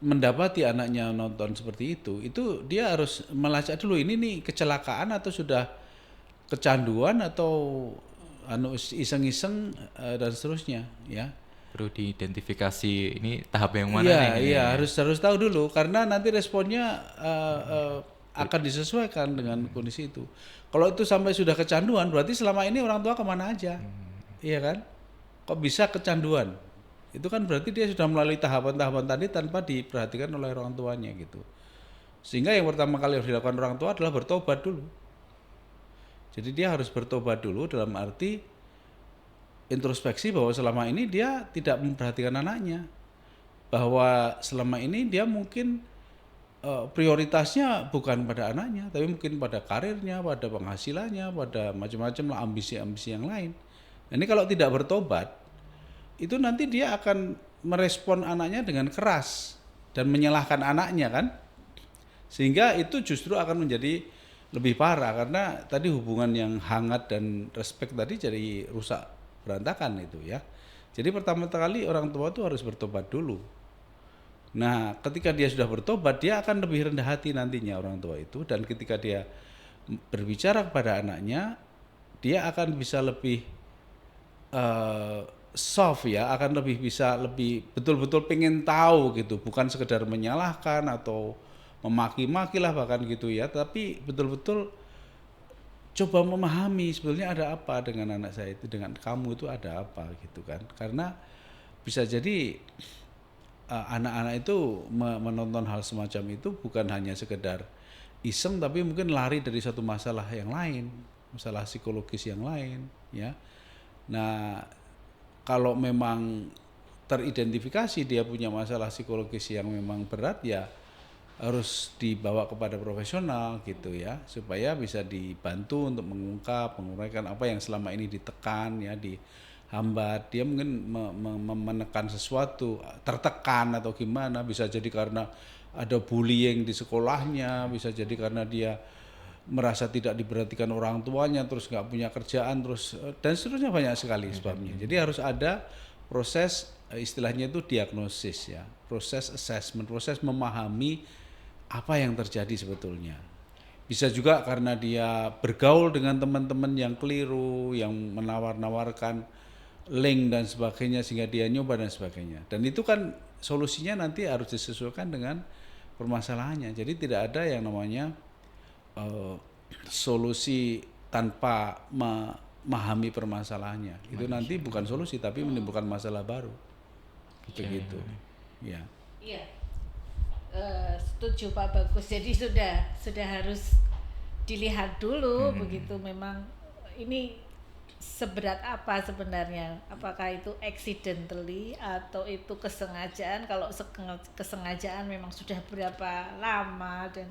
mendapati anaknya nonton seperti itu dia harus melacak dulu ini nih kecelakaan atau sudah kecanduan atau iseng-iseng dan seterusnya ya. Perlu diidentifikasi ini tahap yang mana nih? Iya, harus tahu dulu karena nanti responnya akan disesuaikan dengan kondisi itu. Kalau itu sampai sudah kecanduan berarti selama ini orang tua kemana aja, iya kan? Kok bisa kecanduan? Itu kan berarti dia sudah melalui tahapan-tahapan tadi tanpa diperhatikan oleh orang tuanya gitu. Sehingga yang pertama kali harus dilakukan orang tua adalah bertobat dulu. Jadi dia harus bertobat dulu dalam arti introspeksi bahwa selama ini dia tidak memperhatikan anaknya. Bahwa selama ini dia mungkin prioritasnya bukan pada anaknya, tapi mungkin pada karirnya, pada penghasilannya, pada macam-macam lah ambisi-ambisi yang lain. Nah, ini kalau tidak bertobat, itu nanti dia akan merespon anaknya dengan keras dan menyalahkan anaknya kan, sehingga itu justru akan menjadi lebih parah karena tadi hubungan yang hangat dan respect tadi jadi rusak berantakan itu ya. Jadi pertama kali orang tua itu harus bertobat dulu. Nah ketika dia sudah bertobat dia akan lebih rendah hati nantinya orang tua itu, dan ketika dia berbicara kepada anaknya dia akan bisa lebih soft ya, akan lebih bisa lebih betul-betul pengen tahu gitu, bukan sekedar menyalahkan atau memaki-maki lah bahkan gitu ya, tapi betul-betul coba memahami sebetulnya ada apa dengan anak saya itu, dengan kamu itu ada apa gitu kan. Karena bisa jadi anak-anak itu menonton hal semacam itu bukan hanya sekedar iseng, tapi mungkin lari dari satu masalah yang lain, masalah psikologis yang lain ya. Nah kalau memang teridentifikasi dia punya masalah psikologis yang memang berat ya harus dibawa kepada profesional gitu ya, supaya bisa dibantu untuk mengungkap, menguraikan apa yang selama ini ditekan ya, hambat, dia mungkin menekan sesuatu, tertekan atau gimana, bisa jadi karena ada bullying di sekolahnya, bisa jadi karena dia merasa tidak diperhatikan orang tuanya, terus nggak punya kerjaan, terus dan seterusnya, banyak sekali sebabnya. Jadi harus ada proses, istilahnya itu diagnosis ya, proses assessment, proses memahami apa yang terjadi sebetulnya. Bisa juga karena dia bergaul dengan teman-teman yang keliru, yang menawar-nawarkan link dan sebagainya, sehingga dia nyoba dan sebagainya. Dan itu kan solusinya nanti harus disesuaikan dengan permasalahannya. Jadi tidak ada yang namanya solusi tanpa memahami permasalahannya. Itu nanti bukan solusi tapi menimbulkan masalah baru. Begitu. Ya. Iya. Setuju Pak Bagus. Jadi sudah harus dilihat dulu begitu, memang ini seberat apa sebenarnya, apakah itu accidentally atau itu kesengajaan. Kalau kesengajaan memang sudah berapa lama, dan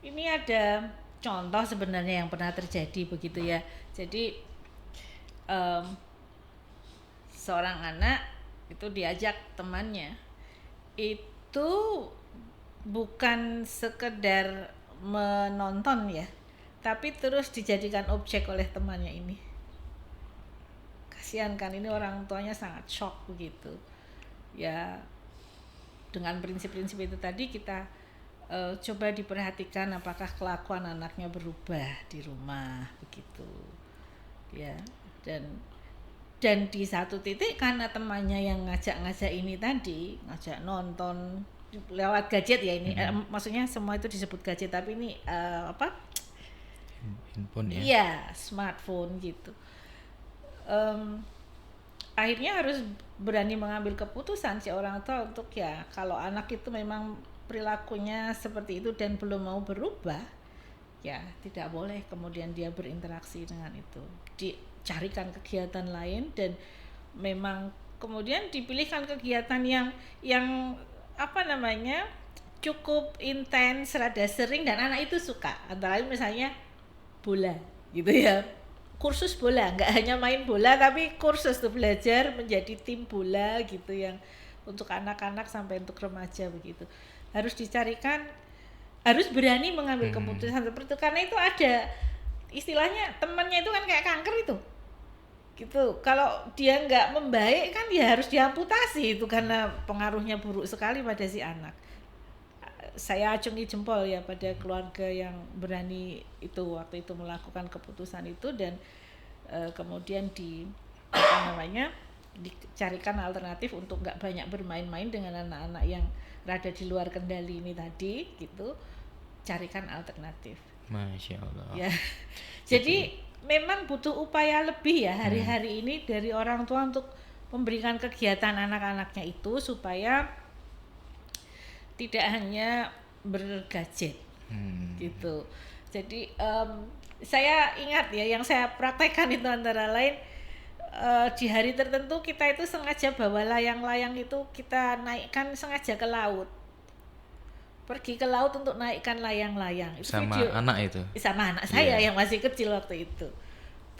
ini ada contoh sebenarnya yang pernah terjadi begitu ya. Jadi seorang anak itu diajak temannya, itu bukan sekedar menonton ya, tapi terus dijadikan objek oleh temannya ini. Kasihan kan, ini orang tuanya sangat shock begitu ya. Dengan prinsip-prinsip itu tadi kita coba diperhatikan apakah kelakuan anaknya berubah di rumah begitu ya. Dan di satu titik karena temannya yang ngajak ini tadi, ngajak nonton lewat gadget ya ini, maksudnya semua itu disebut gadget, tapi ini handphone ya? Iya, smartphone gitu. Akhirnya harus berani mengambil keputusan si orang tua untuk ya, kalau anak itu memang perilakunya seperti itu dan belum mau berubah, ya tidak boleh kemudian dia berinteraksi dengan itu. Dicarikan kegiatan lain, dan memang kemudian dipilihkan kegiatan yang cukup intens, rada sering, dan anak itu suka. Antara lain misalnya bola gitu ya, kursus bola, nggak hanya main bola tapi kursus tuh, belajar menjadi tim bola gitu, yang untuk anak-anak sampai untuk remaja begitu. Harus dicarikan, harus berani mengambil keputusan seperti itu, karena itu ada istilahnya, temannya itu kan kayak kanker itu gitu. Kalau dia nggak membaik kan ya harus diamputasi itu, karena pengaruhnya buruk sekali pada si anak. Saya acungi jempol ya pada keluarga yang berani itu waktu itu melakukan keputusan itu, dan kemudian dicarikan alternatif untuk nggak banyak bermain-main dengan anak-anak yang rada di luar kendali ini tadi gitu. Carikan alternatif. Masya Allah. Ya. Jadi memang butuh upaya lebih ya hari-hari ini dari orang tua untuk memberikan kegiatan anak-anaknya itu supaya tidak hanya bergadget gitu. Jadi saya ingat ya, yang saya praktekkan itu antara lain di hari tertentu kita itu sengaja bawa layang-layang itu, kita naikkan sengaja ke laut, pergi ke laut untuk naikkan layang-layang itu sama video, anak itu? sama anak saya yang masih kecil waktu itu.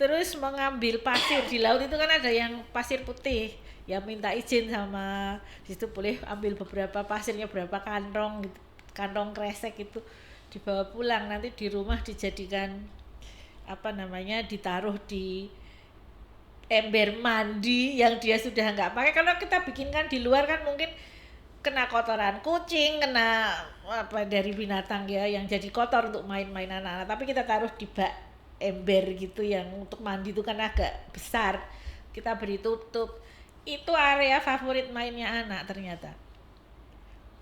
Terus mengambil pasir di laut itu kan ada yang pasir putih ya, minta izin sama di situ boleh ambil beberapa pasirnya, berapa kantong gitu, kantong kresek itu dibawa pulang, nanti di rumah dijadikan ditaruh di ember mandi yang dia sudah nggak pakai. Kalau kita bikinkan di luar kan mungkin kena kotoran kucing, kena dari binatang ya, yang jadi kotor untuk main-main anak-anak. Tapi kita taruh di bak ember gitu yang untuk mandi itu kan agak besar, kita beri tutup. Itu area favorit mainnya anak ternyata.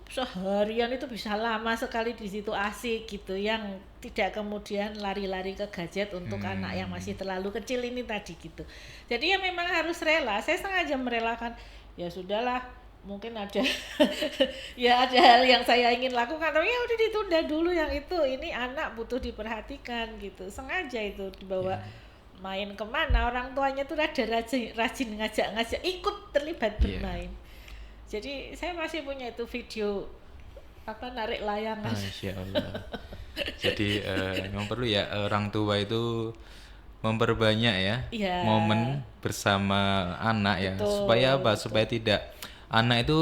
Seharian itu bisa lama sekali di situ, asik gitu, yang tidak kemudian lari-lari ke gadget untuk anak yang masih terlalu kecil ini tadi gitu. Jadi ya memang harus rela. Saya sengaja merelakan, ya sudahlah, mungkin ada ya ada hal yang saya ingin lakukan, tapi ya udah ditunda dulu yang itu, ini anak butuh diperhatikan gitu. Sengaja itu dibawa main kemana, orang tuanya tuh rajin ngajak ikut terlibat bermain. Jadi saya masih punya itu video narik layangan. Masya Allah. Jadi memang perlu ya orang tua itu memperbanyak ya Iya. momen bersama anak ya. Betul, Supaya apa? Supaya tidak anak itu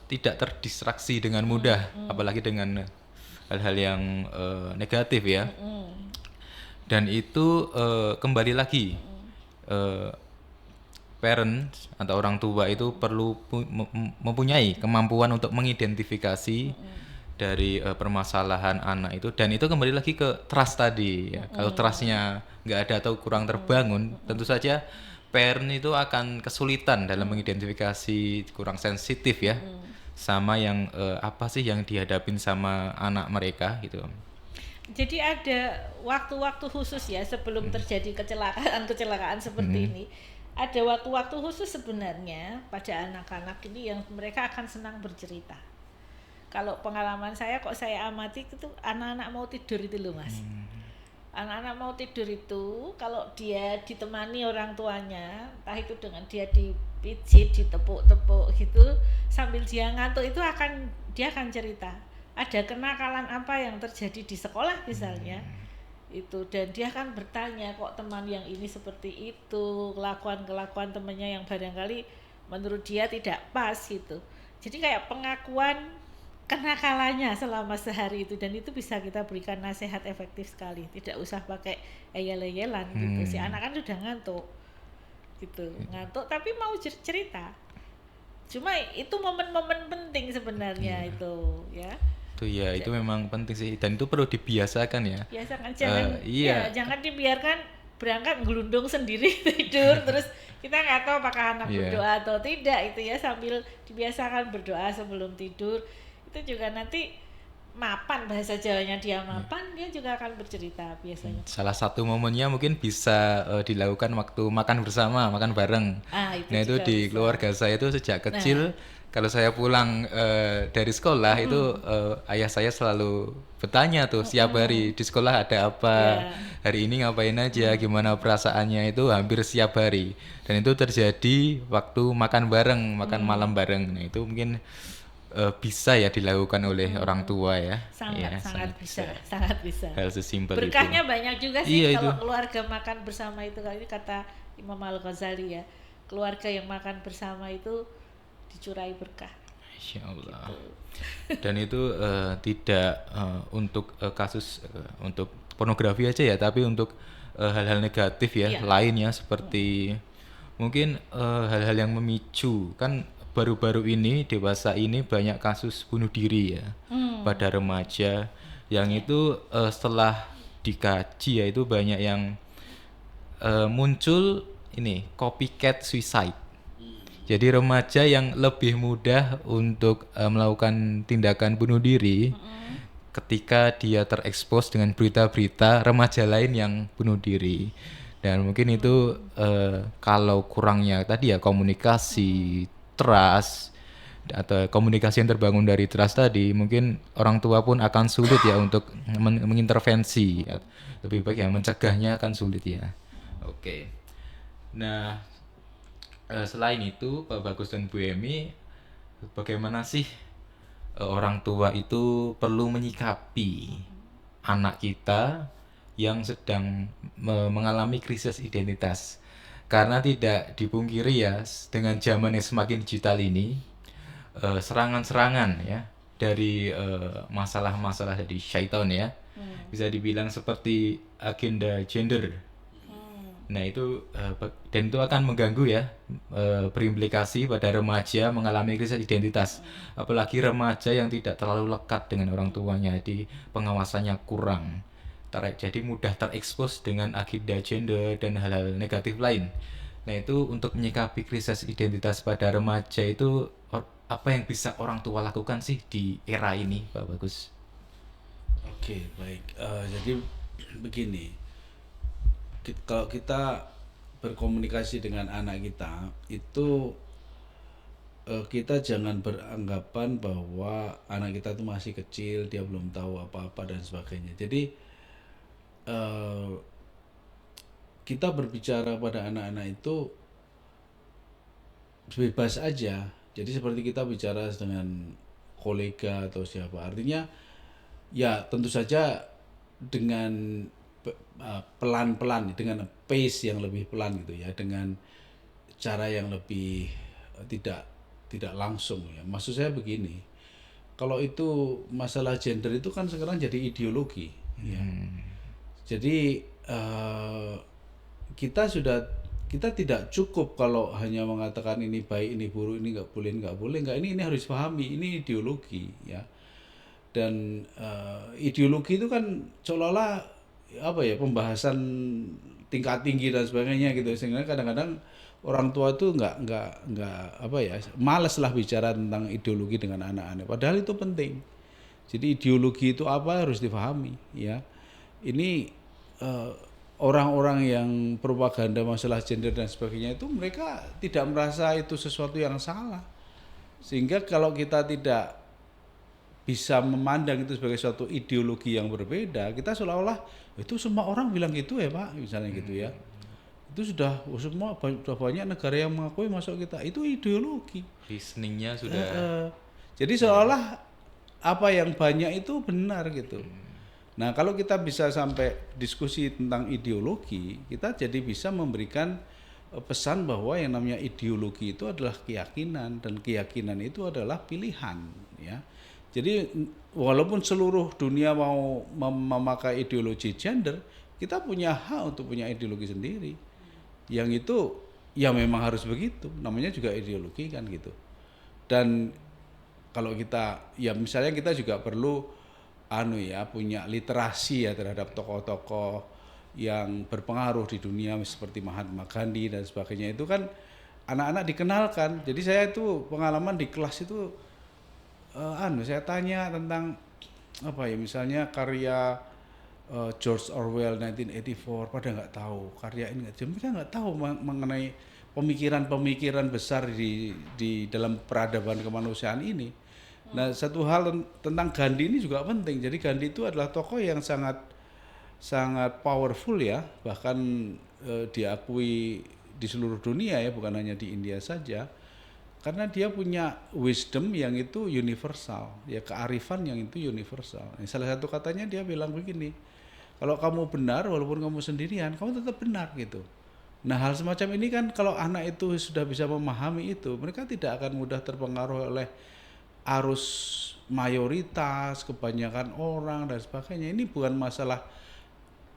tidak terdistraksi dengan mudah, apalagi dengan hal-hal yang negatif ya. Dan itu kembali lagi eh, parents atau orang tua itu perlu mempunyai kemampuan untuk mengidentifikasi dari permasalahan anak itu, dan itu kembali lagi ke trust tadi ya. Kalau trustnya nggak ada atau kurang terbangun, tentu saja parent itu akan kesulitan dalam mengidentifikasi, kurang sensitif ya sama yang apa sih yang dihadapin sama anak mereka gitu. Jadi ada waktu-waktu khusus ya sebelum terjadi kecelakaan seperti ini. Ada waktu-waktu khusus sebenarnya pada anak-anak ini yang mereka akan senang bercerita. Kalau pengalaman saya kok saya amati itu anak-anak mau tidur itu loh Mas. Anak-anak mau tidur itu kalau dia ditemani orang tuanya, entah itu dengan dia dipijit, ditepuk-tepuk gitu, sambil dia ngantuk itu dia akan cerita. Ada kenakalan apa yang terjadi di sekolah misalnya. Itu, dan dia kan bertanya kok teman yang ini seperti itu, kelakuan temannya yang barangkali menurut dia tidak pas gitu. Jadi kayak pengakuan kenakalannya selama sehari itu, dan itu bisa kita berikan nasihat efektif sekali, tidak usah pakai eyel-eyelan gitu. Si anak kan sudah ngantuk gitu, ngantuk tapi mau cerita. Cuma itu momen-momen penting sebenarnya itu ya. Itu ya, itu memang penting sih, dan itu perlu dibiasakan ya. Biasakan, jangan iya. jangan dibiarkan berangkat gelundung sendiri tidur terus kita nggak tahu apakah anak berdoa atau tidak itu ya. Sambil dibiasakan berdoa sebelum tidur, itu juga nanti mapan, bahasa Jawanya dia mapan, dia juga akan bercerita biasanya. Salah satu momennya mungkin bisa dilakukan waktu makan bersama, makan bareng. Itu di keluarga saya itu sejak kecil. Kalau saya pulang dari sekolah itu ayah saya selalu bertanya tuh siap hari di sekolah ada apa, hari ini ngapain aja, gimana perasaannya, itu hampir setiap hari. Dan itu terjadi waktu makan bareng, makan malam bareng. Nah itu mungkin bisa ya dilakukan oleh orang tua ya. Sangat bisa. Hal sesimpel Berkahnya itu. banyak juga sih kalau keluarga makan bersama itu. Kali ini kata Imam Al-Ghazali ya, keluarga yang makan bersama itu dicurai berkah. Insya Allah. Gitu. Dan itu tidak untuk kasus untuk pornografi aja ya, tapi untuk hal-hal negatif ya lainnya, seperti mungkin hal-hal yang memicu. Kan baru-baru ini dewasa ini banyak kasus bunuh diri ya pada remaja, yang itu setelah dikaji ya itu banyak yang muncul ini copycat suicide. Jadi remaja yang lebih mudah untuk melakukan tindakan bunuh diri ketika dia terekspos dengan berita-berita remaja lain yang bunuh diri. Dan mungkin itu kalau kurangnya tadi ya komunikasi, trust, atau komunikasi yang terbangun dari trust tadi, mungkin orang tua pun akan sulit ya untuk mengintervensi. Lebih baik ya mencegahnya akan sulit ya. Oke. Nah, selain itu Pak Bagus dan Bu Emi, bagaimana sih orang tua itu perlu menyikapi anak kita yang sedang mengalami krisis identitas? Karena tidak dipungkiri ya, dengan zaman yang semakin digital ini, serangan-serangan ya dari masalah-masalah dari syaitan ya, bisa dibilang seperti agenda gender. Nah itu dan itu akan mengganggu ya, berimplikasi pada remaja mengalami krisis identitas, apalagi remaja yang tidak terlalu lekat dengan orang tuanya, jadi pengawasannya kurang, jadi mudah terekspos dengan agenda gender dan hal-hal negatif lain. Nah itu untuk menyikapi krisis identitas pada remaja itu apa yang bisa orang tua lakukan sih di era ini, Pak Bagus? Oke, baik. Jadi begini. Kalau kita berkomunikasi dengan anak kita itu kita jangan beranggapan bahwa anak kita itu masih kecil, dia belum tahu apa-apa dan sebagainya. Jadi kita berbicara pada anak-anak itu bebas aja. Jadi seperti kita bicara dengan kolega atau siapa. Artinya ya tentu saja dengan pelan-pelan dengan pace yang lebih pelan gitu ya, dengan cara yang lebih tidak langsung ya. Maksud saya begini, kalau itu masalah gender itu kan sekarang jadi ideologi ya. Jadi kita tidak cukup kalau hanya mengatakan ini baik, ini buruk, ini nggak boleh, ini harus dipahami, ini ideologi ya. Dan ideologi itu kan seolah-olah apa ya, pembahasan tingkat tinggi dan sebagainya gitu, sehingga kadang-kadang orang tua itu nggak apa ya, malas lah bicara tentang ideologi dengan anak-anak, padahal itu penting. Jadi ideologi itu apa harus dipahami ya. Ini orang-orang yang propaganda masalah gender dan sebagainya itu mereka tidak merasa itu sesuatu yang salah, sehingga kalau kita tidak bisa memandang itu sebagai suatu ideologi yang berbeda, kita seolah-olah itu semua orang bilang gitu ya Pak, misalnya gitu ya. Itu sudah banyak negara yang mengakui, masuk kita itu ideologi. Reasoningnya sudah. Jadi seolah apa yang banyak itu benar gitu. Nah kalau kita bisa sampai diskusi tentang ideologi, kita jadi bisa memberikan pesan bahwa yang namanya ideologi itu adalah keyakinan, dan keyakinan itu adalah pilihan ya. Jadi walaupun seluruh dunia mau memakai ideologi gender, kita punya hak untuk punya ideologi sendiri. Yang itu ya memang harus begitu, namanya juga ideologi kan gitu. Dan kalau kita ya misalnya kita juga perlu punya literasi ya terhadap tokoh-tokoh yang berpengaruh di dunia seperti Mahatma Gandhi dan sebagainya, itu kan anak-anak dikenalkan. Jadi saya itu pengalaman di kelas itu saya tanya tentang apa ya, misalnya karya George Orwell 1984, pada nggak tahu karya ini, mereka nggak tahu mengenai pemikiran-pemikiran besar di dalam peradaban kemanusiaan ini. Nah satu hal tentang Gandhi ini juga penting. Jadi Gandhi itu adalah tokoh yang sangat powerful ya, bahkan diakui di seluruh dunia ya, bukan hanya di India saja. Karena dia punya wisdom yang itu universal, ya kearifan yang itu universal. Salah satu katanya dia bilang begini, kalau kamu benar walaupun kamu sendirian, kamu tetap benar gitu. Nah hal semacam ini kan kalau anak itu sudah bisa memahami itu, mereka tidak akan mudah terpengaruh oleh arus mayoritas, kebanyakan orang dan sebagainya. Ini bukan masalah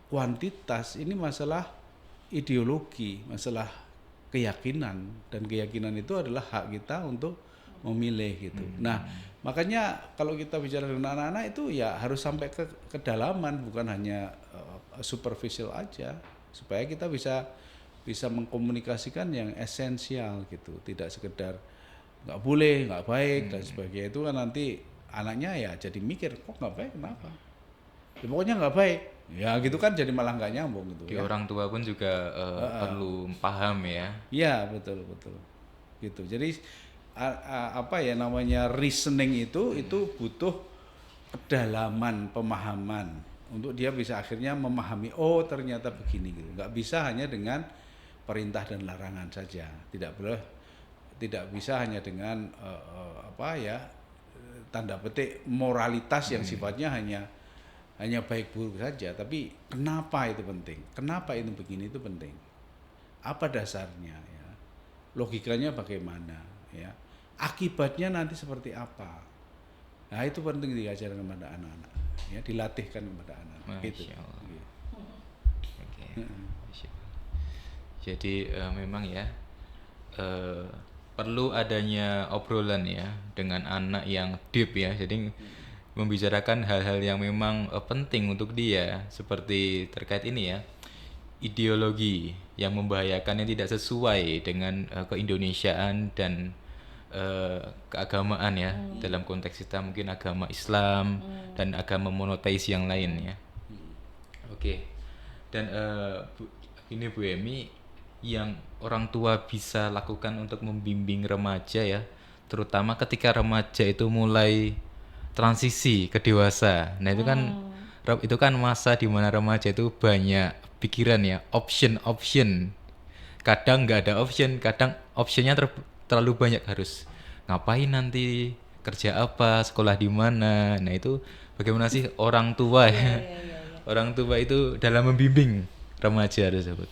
kuantitas, ini masalah ideologi, masalah keyakinan, dan keyakinan itu adalah hak kita untuk memilih gitu. Nah makanya kalau kita bicara dengan anak-anak itu ya harus sampai ke kedalaman, bukan hanya superficial aja, supaya kita bisa mengkomunikasikan yang esensial gitu, tidak sekedar nggak boleh, nggak baik dan sebagainya. Itu kan nanti anaknya ya jadi mikir, kok nggak baik, kenapa ya, pokoknya nggak baik ya gitu kan, jadi malah nggak nyambung gitu. Di orang tua pun juga perlu paham ya. Iya betul gitu. Jadi apa ya namanya reasoning itu butuh kedalaman pemahaman untuk dia bisa akhirnya memahami, oh ternyata begini gitu. Nggak bisa hanya dengan perintah dan larangan saja, tidak bisa hanya dengan tanda petik moralitas yang sifatnya hanya baik buruk saja. Tapi kenapa itu penting, kenapa itu begini itu penting, apa dasarnya ya, logikanya bagaimana ya, akibatnya nanti seperti apa. Nah itu penting diajarkan kepada anak-anak ya, dilatihkan kepada anak-anak gitu. Okay. Jadi memang ya perlu adanya obrolan ya dengan anak yang deep ya. Jadi membicarakan hal-hal yang memang penting untuk dia, seperti terkait ini ya, ideologi yang membahayakan, yang tidak sesuai dengan keindonesiaan dan keagamaan ya. Dalam konteks kita mungkin agama Islam dan agama monoteis yang lain ya. Oke. Dan ini Bu Emi, yang orang tua bisa lakukan untuk membimbing remaja ya, terutama ketika remaja itu mulai transisi ke dewasa. Nah itu kan masa di mana remaja itu banyak pikiran ya, option. Kadang nggak ada option, kadang optionnya terlalu banyak, harus ngapain nanti, kerja apa, sekolah di mana. Nah itu bagaimana sih orang tua ya? orang tua itu dalam membimbing remaja tersebut?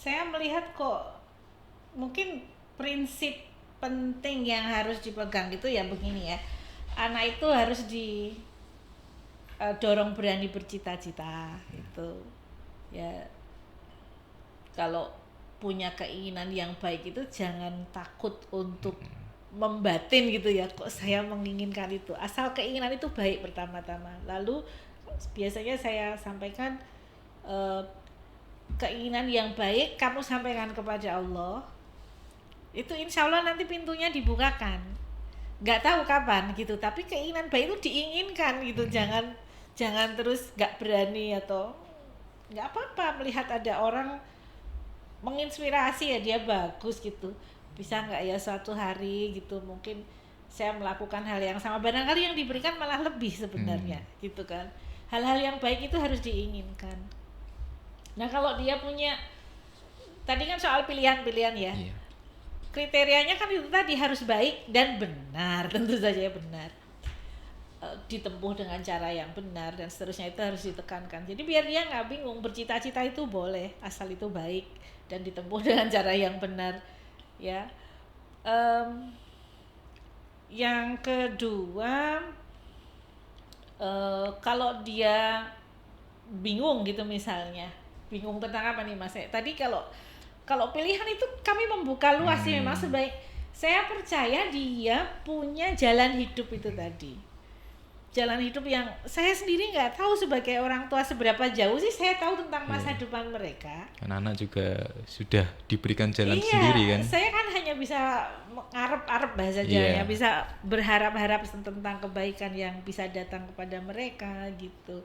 Saya melihat kok mungkin prinsip penting yang harus dipegang itu ya begini ya. Anak itu harus dorong berani bercita-cita itu. Ya kalau punya keinginan yang baik itu jangan takut untuk membatin gitu ya, kok saya menginginkan itu, asal keinginan itu baik pertama-tama. Lalu biasanya saya sampaikan keinginan yang baik kamu sampaikan kepada Allah, itu insya Allah nanti pintunya dibukakan, nggak tahu kapan gitu, tapi keinginan baik itu diinginkan gitu. Jangan terus nggak berani atau nggak apa-apa melihat ada orang menginspirasi ya, dia bagus gitu, bisa nggak ya suatu hari gitu mungkin saya melakukan hal yang sama, barangkali yang diberikan malah lebih sebenarnya gitu kan. Hal-hal yang baik itu harus diinginkan. Nah kalau dia punya, tadi kan soal pilihan-pilihan ya, kriterianya kan itu tadi harus baik dan benar, tentu saja benar, ditempuh dengan cara yang benar dan seterusnya, itu harus ditekankan. Jadi biar dia nggak bingung, bercita-cita itu boleh asal itu baik dan ditempuh dengan cara yang benar ya. Yang kedua, kalau dia bingung gitu misalnya, bingung tentang apa nih Mas? Tadi kalau pilihan itu kami membuka luas sih memang, saya percaya dia punya jalan hidup itu tadi. Jalan hidup yang saya sendiri nggak tahu sebagai orang tua seberapa jauh sih saya tahu tentang masa depan mereka. Anak-anak juga sudah diberikan jalan sendiri kan. Saya kan hanya bisa ngarep-arep bahasa Jawanya, bisa berharap-harap tentang kebaikan yang bisa datang kepada mereka gitu.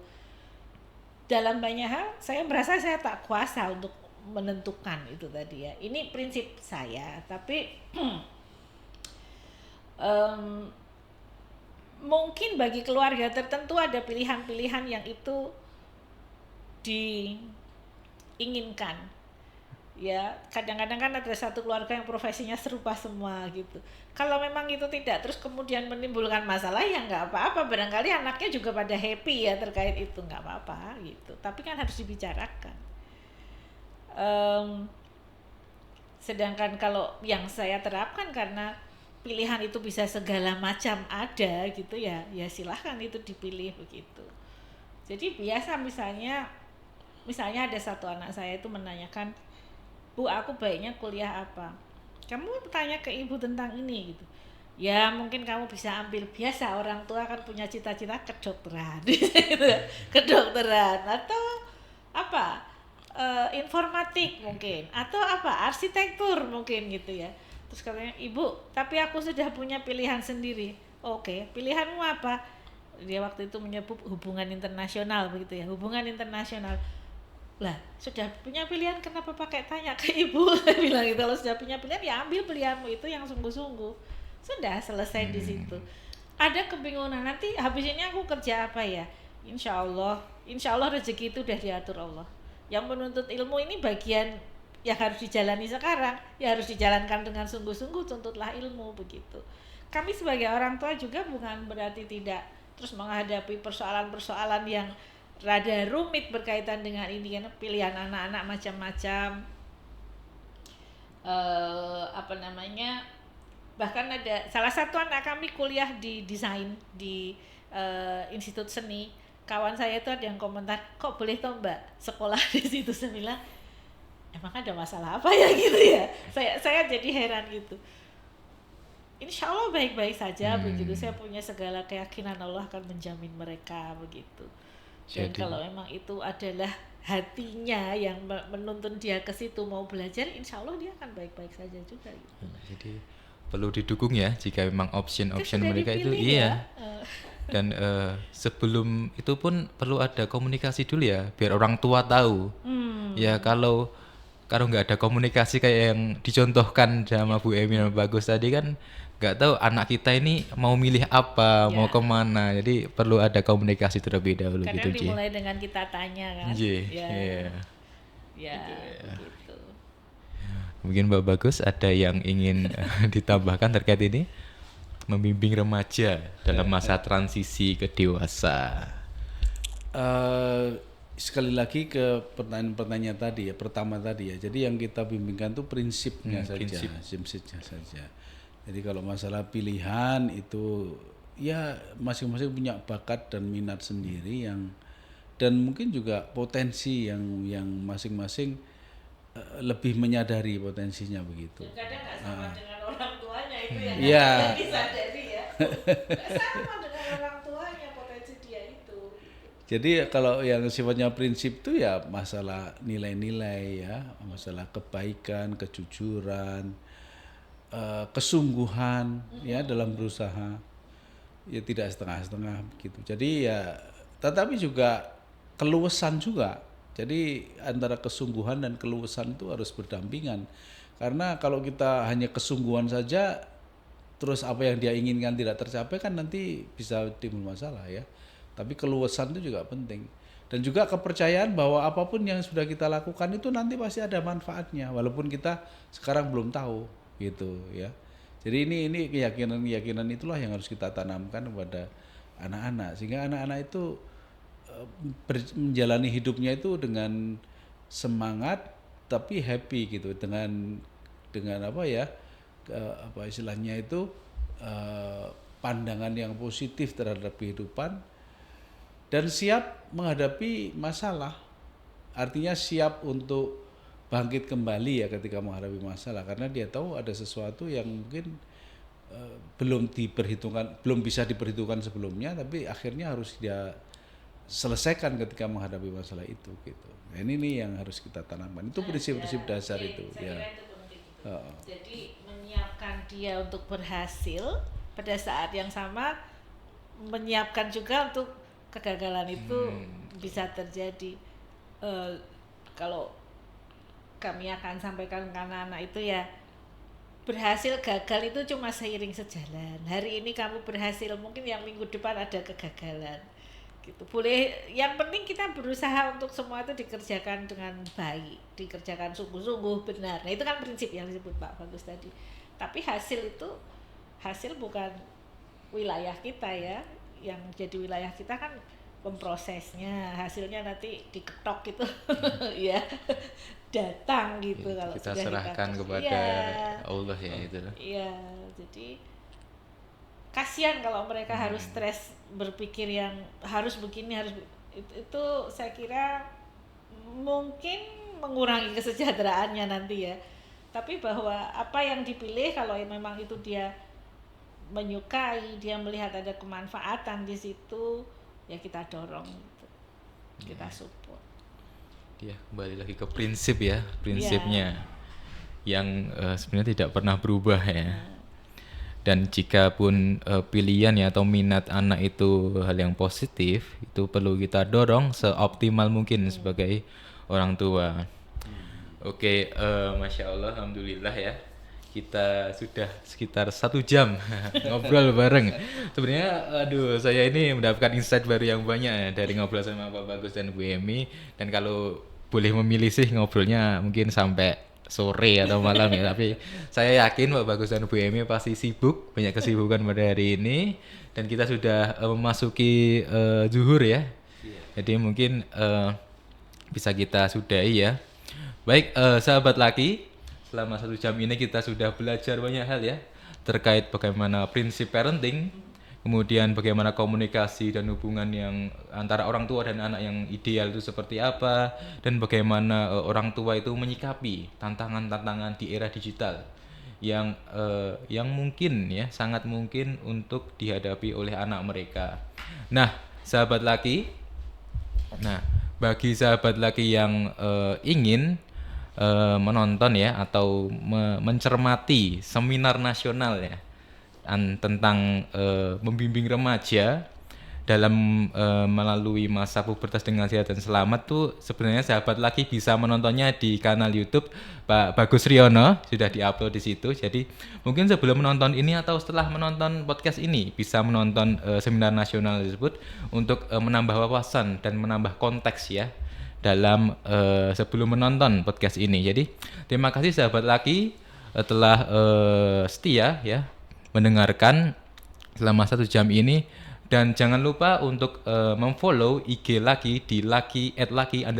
Dalam banyak hal saya merasa saya tak kuasa untuk menentukan itu tadi ya. Ini prinsip saya, tapi mungkin bagi keluarga tertentu ada pilihan-pilihan yang itu diinginkan ya. Kadang-kadang kan ada satu keluarga yang profesinya serupa semua gitu. Kalau memang itu tidak terus kemudian menimbulkan masalah ya nggak apa-apa, barangkali anaknya juga pada happy ya terkait itu, nggak apa-apa gitu, tapi kan harus dibicarakan. Sedangkan kalau yang saya terapkan, karena pilihan itu bisa segala macam ada gitu ya, ya silahkan itu dipilih begitu. Jadi biasa misalnya ada satu anak saya itu menanyakan, Bu, aku baiknya kuliah apa? Kamu tanya ke ibu tentang ini gitu. Ya mungkin kamu bisa ambil, biasa orang tua kan punya cita-cita kedokteran, kedokteran atau apa, informatik mungkin, atau apa, arsitektur mungkin gitu ya. Terus katanya, Ibu, tapi aku sudah punya pilihan sendiri. Oke, pilihanmu apa? Dia waktu itu menyebut hubungan internasional begitu ya, hubungan internasional. Lah, sudah punya pilihan kenapa pakai tanya ke ibu? Saya bilang gitu, kalau sudah punya pilihan ya ambil pilihanmu itu yang sungguh-sungguh. Sudah selesai di situ. Ada kebingungan, nanti habis ini aku kerja apa ya? Insya Allah rezeki itu udah diatur Allah. Yang menuntut ilmu ini bagian yang harus dijalani sekarang, ya harus dijalankan dengan sungguh-sungguh, tuntutlah ilmu begitu. Kami sebagai orang tua juga bukan berarti tidak terus menghadapi persoalan-persoalan yang rada rumit berkaitan dengan ini kan, pilihan anak-anak macam-macam. Bahkan ada salah satu anak kami kuliah di desain di Institut Seni. Kawan saya itu ada yang komentar, kok boleh toh Mbak sekolah di situ? Saya bilang, emang ada masalah apa ya gitu ya. Saya jadi heran gitu. Insya Allah baik-baik saja begitu. Saya punya segala keyakinan Allah akan menjamin mereka begitu. Dan kalau memang itu adalah hatinya yang menuntun dia ke situ mau belajar, insya Allah dia akan baik-baik saja juga gitu. Jadi perlu didukung ya jika memang option mereka itu ya. Dan sebelum itu pun perlu ada komunikasi dulu ya, biar orang tua tahu. Ya kalau nggak ada komunikasi kayak yang dicontohkan sama Bu Emil bagus tadi kan, nggak tahu anak kita ini mau milih apa, mau kemana. Jadi perlu ada komunikasi terlebih dahulu. Kadang gitu. Dimulai dengan kita tanya kan. Gitu. Mungkin Mbak Bagus ada yang ingin ditambahkan terkait ini? membimbing remaja dalam masa transisi ke dewasa? Sekali lagi ke pertanyaan tadi ya, pertama tadi ya. Jadi yang kita bimbingkan tuh prinsipnya prinsipnya saja. Jadi kalau masalah pilihan itu ya masing-masing punya bakat dan minat sendiri dan mungkin juga potensi yang masing-masing lebih menyadari potensinya begitu. Kadang nggak sama dengan orang tuanya itu yang Iya. nggak disadari ya. Nggak sama dengan orang tuanya potensi dia itu. Jadi kalau yang sifatnya prinsip itu ya masalah nilai-nilai ya, masalah kebaikan, kejujuran, kesungguhan ya dalam berusaha, ya tidak setengah-setengah gitu. Jadi ya, tetapi juga keluasan juga. Jadi antara kesungguhan dan keluasan itu harus berdampingan. Karena kalau kita hanya kesungguhan saja, terus apa yang dia inginkan tidak tercapai kan nanti bisa timbul masalah ya. Tapi keluasan itu juga penting. Dan juga kepercayaan bahwa apapun yang sudah kita lakukan itu nanti pasti ada manfaatnya, walaupun kita sekarang belum tahu gitu ya. Jadi ini keyakinan itulah yang harus kita tanamkan kepada anak-anak, sehingga anak-anak itu menjalani hidupnya itu dengan semangat tapi happy gitu, dengan apa ya, apa istilahnya itu, pandangan yang positif terhadap kehidupan dan siap menghadapi masalah. Artinya siap untuk bangkit kembali ya ketika menghadapi masalah, karena dia tahu ada sesuatu yang mungkin belum bisa diperhitungkan sebelumnya, tapi akhirnya harus dia selesaikan ketika menghadapi masalah itu gitu. Nah, ini yang harus kita tanamkan. Itu prinsip-prinsip dasar itu ya. Jadi menyiapkan dia untuk berhasil, pada saat yang sama menyiapkan juga untuk kegagalan itu bisa terjadi. Kalau kami akan sampaikan ke anak-anak itu ya, berhasil gagal itu cuma seiring sejalan. Hari ini kamu berhasil, mungkin yang minggu depan ada kegagalan. Gitu. Boleh, yang penting kita berusaha untuk semua itu dikerjakan dengan baik, dikerjakan sungguh-sungguh benar. Nah, itu kan prinsip yang disebut Pak Bagus tadi. Tapi hasil bukan wilayah kita ya. Yang jadi wilayah kita kan memprosesnya, hasilnya nanti diketok gitu. Ya. Datang gitu Ya, kalau kita sudah serahkan kepada Allah ya itu. Iya, jadi kasihan kalau mereka harus stres berpikir yang harus begini, itu saya kira mungkin mengurangi kesejahteraannya nanti ya. Tapi bahwa apa yang dipilih, kalau memang itu dia menyukai, dia melihat ada kemanfaatan di situ, ya kita dorong gitu. Kita support. Ya, kembali lagi ke prinsip ya, prinsipnya yang sebenarnya tidak pernah berubah ya. Dan jika pun pilihan ya atau minat anak itu hal yang positif, itu perlu kita dorong seoptimal mungkin sebagai orang tua. Oke, Masya Allah, Alhamdulillah ya, kita sudah sekitar 1 jam ngobrol bareng. Sebenarnya saya ini mendapatkan insight baru yang banyak ya dari ngobrol sama Pak Bagus dan Bu Emi. Dan kalau boleh memilih sih ngobrolnya mungkin sampai sore atau malam ya, tapi saya yakin Pak Bagus dan Bu Emi pasti sibuk, banyak kesibukan pada hari ini, dan kita sudah memasuki zuhur ya. Jadi mungkin bisa kita sudahi ya. Baik, sahabat laki, selama 1 jam ini kita sudah belajar banyak hal ya, terkait bagaimana prinsip parenting, kemudian bagaimana komunikasi dan hubungan yang antara orang tua dan anak yang ideal itu seperti apa, dan bagaimana orang tua itu menyikapi tantangan-tantangan di era digital yang mungkin ya, sangat mungkin untuk dihadapi oleh anak mereka. Nah, sahabat laki, bagi sahabat laki yang ingin menonton ya atau mencermati seminar nasional ya tentang membimbing remaja dalam melalui masa pubertas dengan sehat dan selamat tuh, sebenarnya sahabat laki bisa menontonnya di kanal YouTube Pak Bagus Riono, sudah diupload di situ. Jadi mungkin sebelum menonton ini atau setelah menonton podcast ini bisa menonton seminar nasional tersebut untuk menambah wawasan dan menambah konteks ya dalam sebelum menonton podcast ini. Jadi terima kasih sahabat laki telah setia ya mendengarkan selama 1 jam ini. Dan jangan lupa untuk memfollow IG Lucky di @lucky_GIB,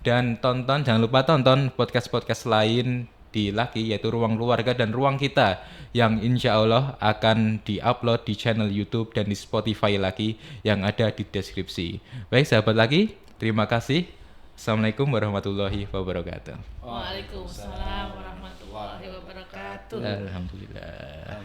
dan jangan lupa tonton podcast-podcast lain di Lucky, yaitu Ruang Keluarga dan Ruang Kita, yang insya Allah akan diupload di channel YouTube dan di Spotify Lucky yang ada di deskripsi. Baik sahabat Lucky, terima kasih. Assalamualaikum warahmatullahi wabarakatuh. Waalaikumsalam warahmatullahi wabarakatuh. Alhamdulillah.